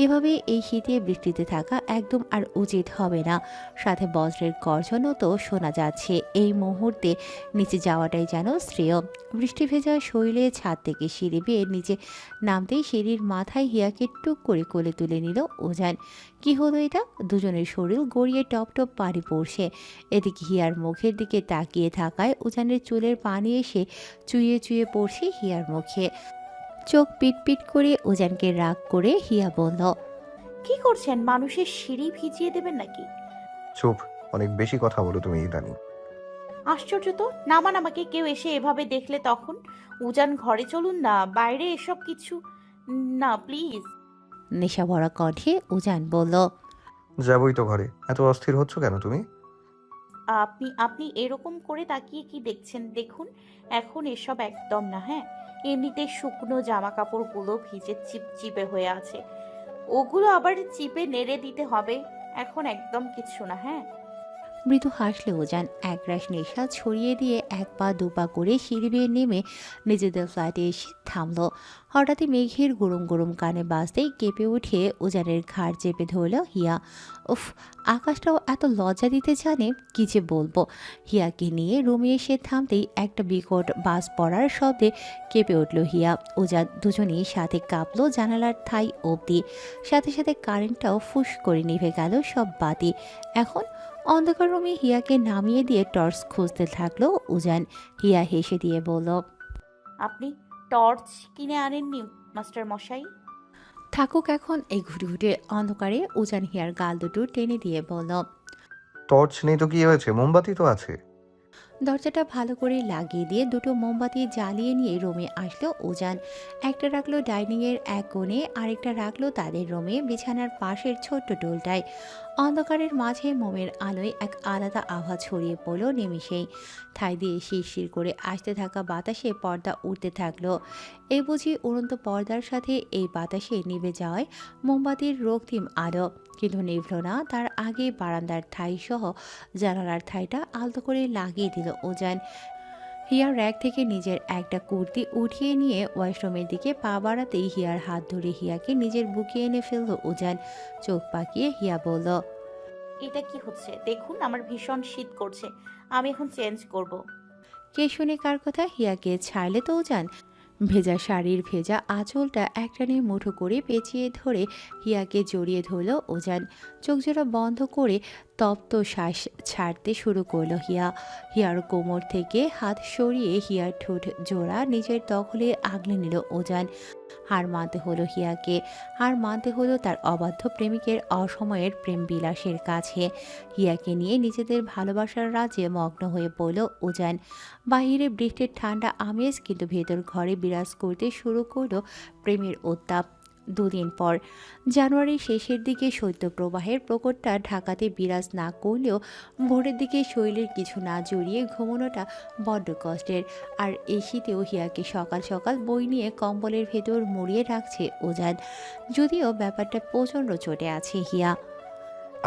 এভাবে এই শীতে বৃষ্টিতে থাকা একদম আর উচিত হবে না। সাথে বজ্রের গর্জনও তো শোনা যাচ্ছে। এই মুহূর্তে নিচে যাওয়াটাই যেন শ্রেয়। বৃষ্টি ভেজা শরীরে ছাদ থেকে সিঁড়ি বেয়ে নিচে নামতেই সিঁড়ির মাথায় হিয়াকে টুক করে কোলে তুলে নিল ওজান। কি হলো এটা? দুজনের শরীর গড়িয়ে টপ টপ পানি পড়ছে। এদিকে হিয়ার মুখের দিকে তাকিয়ে থাকায় উজানের চুলের পানি এসে চুইয়ে চুইয়ে পড়ছে হিয়ার মুখে। চোখ পিটপিট করে উজানকে রাগ করে হিয়া বলল, কি করছেন? মানুষের সিঁড়ি ভিজিয়ে দেবেন নাকি? চুপ, অনেক বেশি কথা বলো তুমি ইদানিং। আশ্চর্য তো, নামান আমাকে। কেউ এসে এভাবে দেখলে তখন? উজান ঘরে চলুন না, বাইরে এসব কিছু না প্লিজ। নেশা ভরা কণ্ঠে উজান বলল, যাবই তো ঘরে, এত অস্থির হচ্ছ কেন তুমি? আপনি আপনি এরকম করে তাকিয়ে কি দেখছেন? দেখুন, এখন এসব একদম না। হ্যাঁ, এমনিতে শুকনো জামা কাপড়গুলো ভিজে চিপচিপে হয়ে আছে, ওগুলো আবার চিপে নেড়ে দিতে হবে। এখন একদম কিচ্ছু না। হ্যাঁ, মৃদু হাসলে উজান। একরাশ নেশা ছড়িয়ে দিয়ে এক পা দু পা করে সিঁড়ি বেয়ে নেমে নিজেদের ফ্ল্যাটে এসে থামল। হঠাৎই মেঘের গরম গরম কানে বাজতেই কেঁপে উঠে উজানের ঘাড় চেপে ধরল হিয়া। উফ, আকাশটাও এত লজ্জা দিতে জানে, কি যে বলবো। হিয়াকে নিয়ে রুমে এসে থামতেই একটা বিকট বাস পড়ার শব্দে কেঁপে উঠল হিয়া। উজান দুজনেই সাথে কাঁপলো জানালার ঠাই অবধি। সাথে সাথে কারেন্টটাও ফুস করে নিভে গেল সব বাতি। এখন অন্ধকার রুমে হিয়াকে নামিয়ে দিয়ে টর্চ খুঁজতে থাকলো উজান। হিয়া হেসে দিয়ে বলল, আপনি টর্চ কিনে আনেননি মাস্টার মশাই? থাকুক এখন এই ঘুটঘুটে অন্ধকারে। উজান হিয়ার গাল দুটো টেনে দিয়ে বলল, টর্চ নেই তো কি হয়েছে, মোমবাতি তো আছে। দরজাটা ভালো করে লাগিয়ে দিয়ে দুটো মোমবাতি জ্বালিয়ে নিয়ে রুমে আসলো উজান। একটা রাখলো ডাইনিংয়ের এক কোণে, আরেকটা রাখলো তাদের রুমে বিছানার পাশের ছোট্ট টোলটায়। অন্ধকারের মাঝে মোমের আলোয় এক আলাদা আভা ছড়িয়ে পড়ল নিমিষেই। ঠাই দিয়ে শিরশির করে আসতে থাকা বাতাসে পর্দা উঠতে থাকলো। এই বুঝি উড়ন্ত পর্দার সাথে এই বাতাসে নিভে যাওয়ায় মোমবাতির রক্তিম আলো। কিন্তু নিভল না তার আগে বারান্দার ঠাই সহ জানালার ঠাইটা আলতো করে লাগিয়ে দিল উজান। হিয়ার র্যাক থেকে নিজের একটা কুর্তি উঠিয়ে নিয়ে ওয়াশরুমের দিকে পা বাড়াতেই হিয়ার হাত ধরে হিয়াকে নিজের বুকে এনে ফেলল উজান। চোখ পাকিয়ে হিয়া বলল, এটা কি হচ্ছে দেখুন, আমার ভীষণ শীত করছে, আমি এখন চেঞ্জ করব। কে শুনে কার কথা হিয়াকে ছাড়লে তো উজান ভেজা শাড়ির ভেজা আঁচলটা একটানে মুঠো করে পেঁচিয়ে ধরে হিয়াকে জড়িয়ে ধরল উজান। চোখজোড়া বন্ধ করে তপ্ত শ্বাস ছাড়তে শুরু করলো হিয়া। হিয়ার কোমর থেকে হাত সরিয়ে হিয়ার ঠোঁট জোড়া নিজের দখলে আগলে নিল উজান। হার মানতে হলো হিয়াকে, হার মানতে হলো তার অবাধ্য প্রেমিকের অসময়ের প্রেম বিলাসের কাছে। হিয়াকে নিয়ে নিজেদের ভালোবাসার রাজ্যে মগ্ন হয়ে পড়ল উজান। বাহিরে বৃষ্টির ঠান্ডা আমেজ, কিন্তু ভেতর ঘরে বিরাজ করতে শুরু করলো প্রেমের উত্তাপ। দুদিন পর জানুয়ারির শেষের দিকে শৈত্যপ্রবাহের প্রকটটা ঢাকাতে বিরাজ না করলেও ভোরের দিকে শরীরের কিছু না জড়িয়ে ঘুমানোটা বড্ড কষ্টের। আর এই শীতেও হিয়াকে সকাল সকাল বই নিয়ে কম্বলের ভেতর মুড়িয়ে রাখছে উজান। যদিও ব্যাপারটা প্রচণ্ড চটে আছে হিয়া।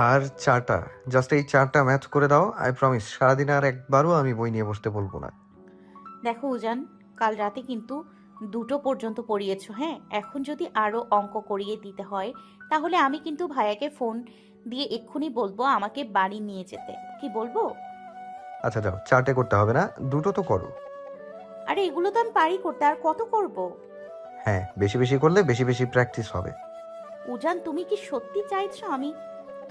আর চাটা, জাস্ট এই চাটা ম্যাথ করে দাও। আই প্রমিস সারাদিন আর একবারও আমি বই নিয়ে বসতে বলবো না। দেখো উজান, কাল রাতে কিন্তু 2টো পর্যন্ত পড়িয়েছো, হ্যাঁ? এখন যদি আরও অঙ্ক করিয়ে দিতে হয় তাহলে আমি কিন্তু ভাইয়াকে ফোন দিয়ে এক্ষুনি বলবো আমাকে বাড়ি নিয়ে যেতে। কি বলবো? আচ্ছা যাও, চারটে করতে হবে না, দুটো তো করো। আরে এগুলো তো আমি পারি করতে, আর কত করব? হ্যাঁ, বেশি বেশি করলে বেশি বেশি প্র্যাকটিস হবে। উজান, তুমি কি সত্যি চাইছো আমি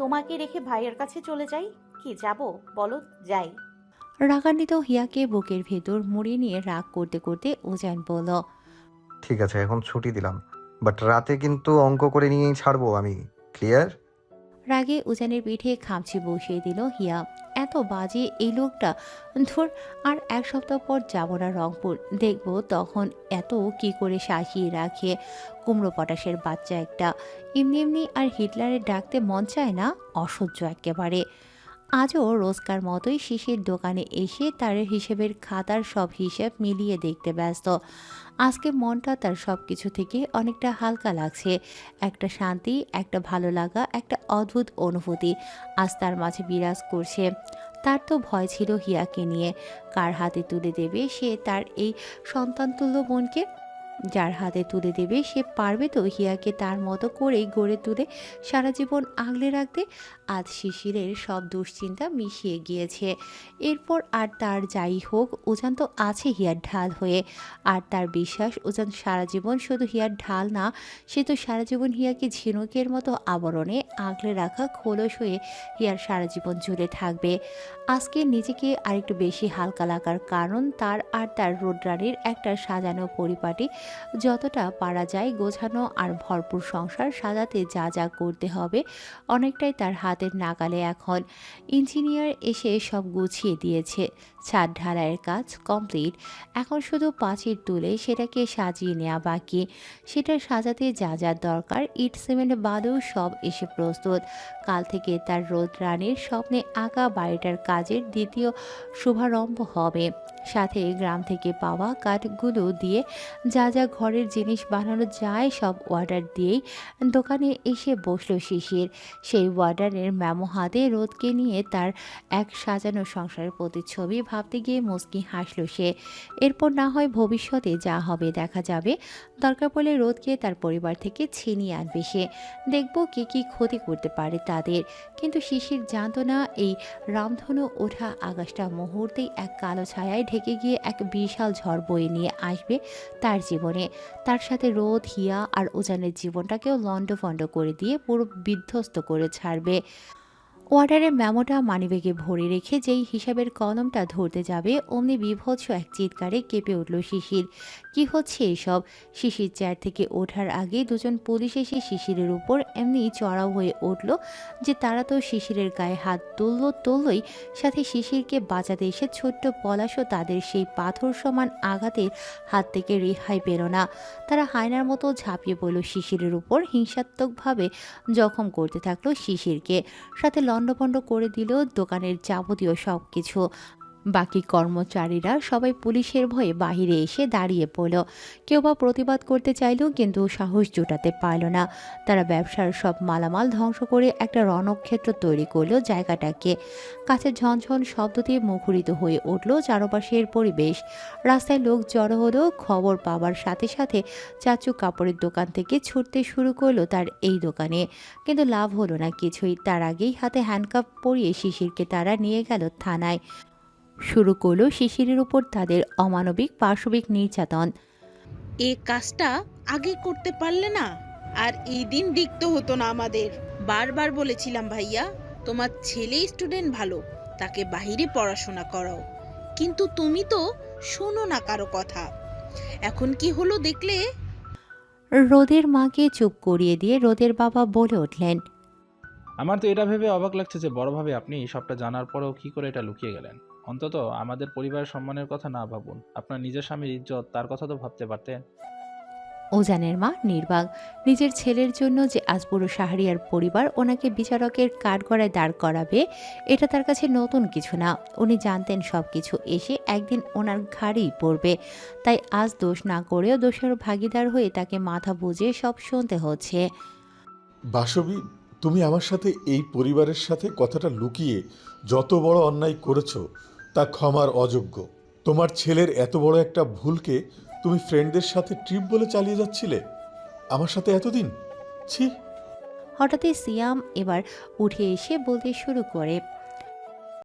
তোমাকে রেখে ভাইয়ের কাছে চলে যাই? কি যাব বলো, যাই। রাগান্বিত হিয়াকে বুকের ভেতর মুড়িয়ে নিয়ে রাগ করতে করতে উজান বলল, ঠিক আছে, এখন ছুটি দিলাম, বাট রাতে কিন্তু অঙ্ক করে নিয়েই ছাড়বো আমি। ক্লিয়ার? রাগে উজানের পিঠে খামচি বসিয়ে দিল হিয়া। এত বাজে এই লোকটা। ধর, আর এক সপ্তাহ পর যাব না রংপুর, দেখব তখন এত কি করে সাজিয়ে রাখে। কুমড়ো পটাশের বাচ্চা একটা। এমনি এমনি আর হিটলারের ডাকতে মন চায় না, অসহ্য একেবারে। আজও রোজকার মতোই শিশির দোকানে এসে তার হিসেবের খাতার সব হিসেব মিলিয়ে দেখতে ব্যস্ত। আজকে মনটা তার সব কিছু থেকে অনেকটা হালকা লাগছে। একটা শান্তি, একটা ভালো লাগা, একটা অদ্ভুত অনুভূতি আজ তার মাঝে বিরাজ করছে। তার তো ভয় ছিল হিয়াকে নিয়ে। কার হাতে তুলে দেবে সে তার এই সন্তানতুল্য বোনকে? যার হাতে তুলে দেবে সে পারবে তো হিয়াকে তার মতো করেই গড়ে তুলে সারা জীবন আগলে রাখতে? আজ শিশিরের সব দুশ্চিন্তা মিশিয়ে গিয়েছে। এরপর আর তার যাই হোক, উজান তো আছে হিয়ার ঢাল হয়ে। আর তার বিশ্বাস উজান সারা জীবন শুধু হিয়ার ঢাল না, সে তো সারা জীবন হিয়াকে ঝিনুকের মতো আবরণে আগলে রাখা খোলস হয়ে হিয়ার সারা জীবন জুড়ে থাকবে। আজকে নিজেকে আরেকটু বেশি হালকা লাগার কারণ তার আর তার রোডরানির একটা সাজানো পরিপাটি, যতটা পারা যায় গোছানো আর ভরপুর সংসার সাজাতে যা যা করতে হবে অনেকটাই তার হাতের নাগালে এখন। ইঞ্জিনিয়ার এসে সব গুছিয়ে দিয়েছে। ছাদ ঢালাইয়ের কাজ কমপ্লিট। এখন শুধু পাঁচিল তুলে সেটাকে সাজিয়ে নেওয়া বাকি। সেটা সাজাতে যা যা দরকার ইট সিমেন্ট বালু সব এসে প্রস্তুত। কাল থেকে তার রোদরানির স্বপ্নে আঁকা বাড়িটার কাজের দ্বিতীয় শুভারম্ভ হবে। সাথে গ্রাম থেকে পাওয়া কাঠগুলো দিয়ে যা যা ঘরের জিনিস বানানো যায় সব অর্ডার দিয়েই দোকানে এসে বসলো শিশির। সেই অর্ডারের মেমো হাতে রোদকে নিয়ে তার এক সাজানো সংসারের প্রতিচ্ছবি ভাবতে গিয়ে মুচকি হাসল সে। এরপর না হয় ভবিষ্যতে যা হবে দেখা যাবে। দরকার পড়লে রোদকে তার পরিবার থেকে ছিনিয়ে আনবে সে। দেখব কে কী ক্ষতি করতে পারে তাদের। কিন্তু শিশির জানতো না এই রামধনু ওঠা আকাশটা মুহূর্তেই এক কালো ছায়ায় ঢেকে গিয়ে এক বিশাল ঝড় বয়ে নিয়ে আসবে তার জীবনে। তার সাথে রোদ, হিয়া আর উজানের জীবনটাকেও লণ্ডভণ্ড করে দিয়ে পুরো বিধ্বস্ত করে ছাড়বে। অর্ডারের মেমোটা মানিব্যাগে ভরে রেখে যেই হিসাবের কলমটা ধরতে যাবে অমনি বিভৎস এক চিৎকারে কেঁপে উঠল শিশির। কি হচ্ছে এসব? শিশির চেয়ার থেকে ওঠার আগে দুজন পুলিশ এসে শিশিরের উপর এমনি চড়াও হয়ে উঠল যে তারা তো শিশিরের গায়ে হাত তুললই, সাথে শিশিরকে বাঁচাতে এসে ছোট্ট পলাশও তাদের সেই পাথর সমান আঘাতের হাত থেকে রেহাই পেল না। তারা হায়নার মতো ঝাঁপিয়ে পড়ল শিশিরের উপর, হিংসাত্মকভাবে জখম করতে থাকলো শিশিরকে। সাথে লণ্ডভণ্ড করে দিল দোকানের যাবতীয় সব কিছু। বাকি কর্মচারীরা সবাই পুলিশের ভয়ে বাহিরে এসে দাঁড়িয়ে পড়ল। কেউ বা প্রতিবাদ করতে চাইল কিন্তু সাহস জোটাতে পারল না। তারা ব্যবসার সব মালামাল ধ্বংস করে একটা রণক্ষেত্র তৈরি করলো জায়গাটাকে। কাছের ঝনঝন শব্দ দিয়ে মুখরিত হয়ে উঠল চারপাশের পরিবেশ। রাস্তায় লোক জড়ো হলো। খবর পাওয়ার সাথে সাথে চাচু কাপড়ের দোকান থেকে ছুটতে শুরু করলো তার এই দোকানে, কিন্তু লাভ হলো না কিছুই। তার আগেই হাতে হ্যান্ডকাপ পরিয়ে শিশিরকে তারা নিয়ে গেল থানায়। শুরু করলো শিশিরের উপর তাদের অমানবিক পাশবিক নির্যাতন। এ কাজটা আগে করতে পারলে না, আর এই দিন লিখতে হতো না আমাদের। বারবার বলেছিলাম ভাইয়া, তোমার ছেলে স্টুডেন্ট ভালো, তাকে বাইরে পড়াশোনা করাও, কিন্তু তুমি তো শোনো না কারো কথা। এখন কি হলো দেখলে? রোদের মাকে চুপ করিয়ে দিয়ে রোদের বাবা বলে উঠলেন, আমার তো এটা ভেবে অবাক লাগছে যে বড়ভাবে আপনি সবটা জানার পরেও কি করে এটা লুকিয়ে গেলেন। অন্তত আমাদের পরিবারের সম্মানের কথা না ভাবুন, আপনার নিজের স্বামীর ইজ্জত তার কথা তো ভাবতে পারতেন। ওজানের মা নির্বাক। নিজের ছেলের জন্য যে আজ পুরো শাহরিয়ার পরিবার ওনাকে বিচারকের কাঠগড়ায় দাঁড় করাবে, এটা তার কাছে নতুন কিছু না। উনি জানতেন সব কিছু এসে একদিন ওনার ঘাড়েই পড়বে, তাই আজ দোষ না করেও দোষের ভাগিদার হয়ে তাকে মাথা বুজে সব শুনতে হচ্ছে। বাসবী, তুমি আমার সাথে এই পরিবারের সাথে কথাটা লুকিয়ে যত বড় অন্যায় করেছো তা ক্ষমার অযোগ্য। তোমার ছেলের এত বড় একটা ভুলকে তুমি ফ্রেন্ডদের সাথে ট্রিপ বলে চালিয়ে যাচ্ছিলে আমার সাথে এতদিন। ছি। হঠাৎই সিয়াম এবার উঠে এসে বলতে শুরু করে,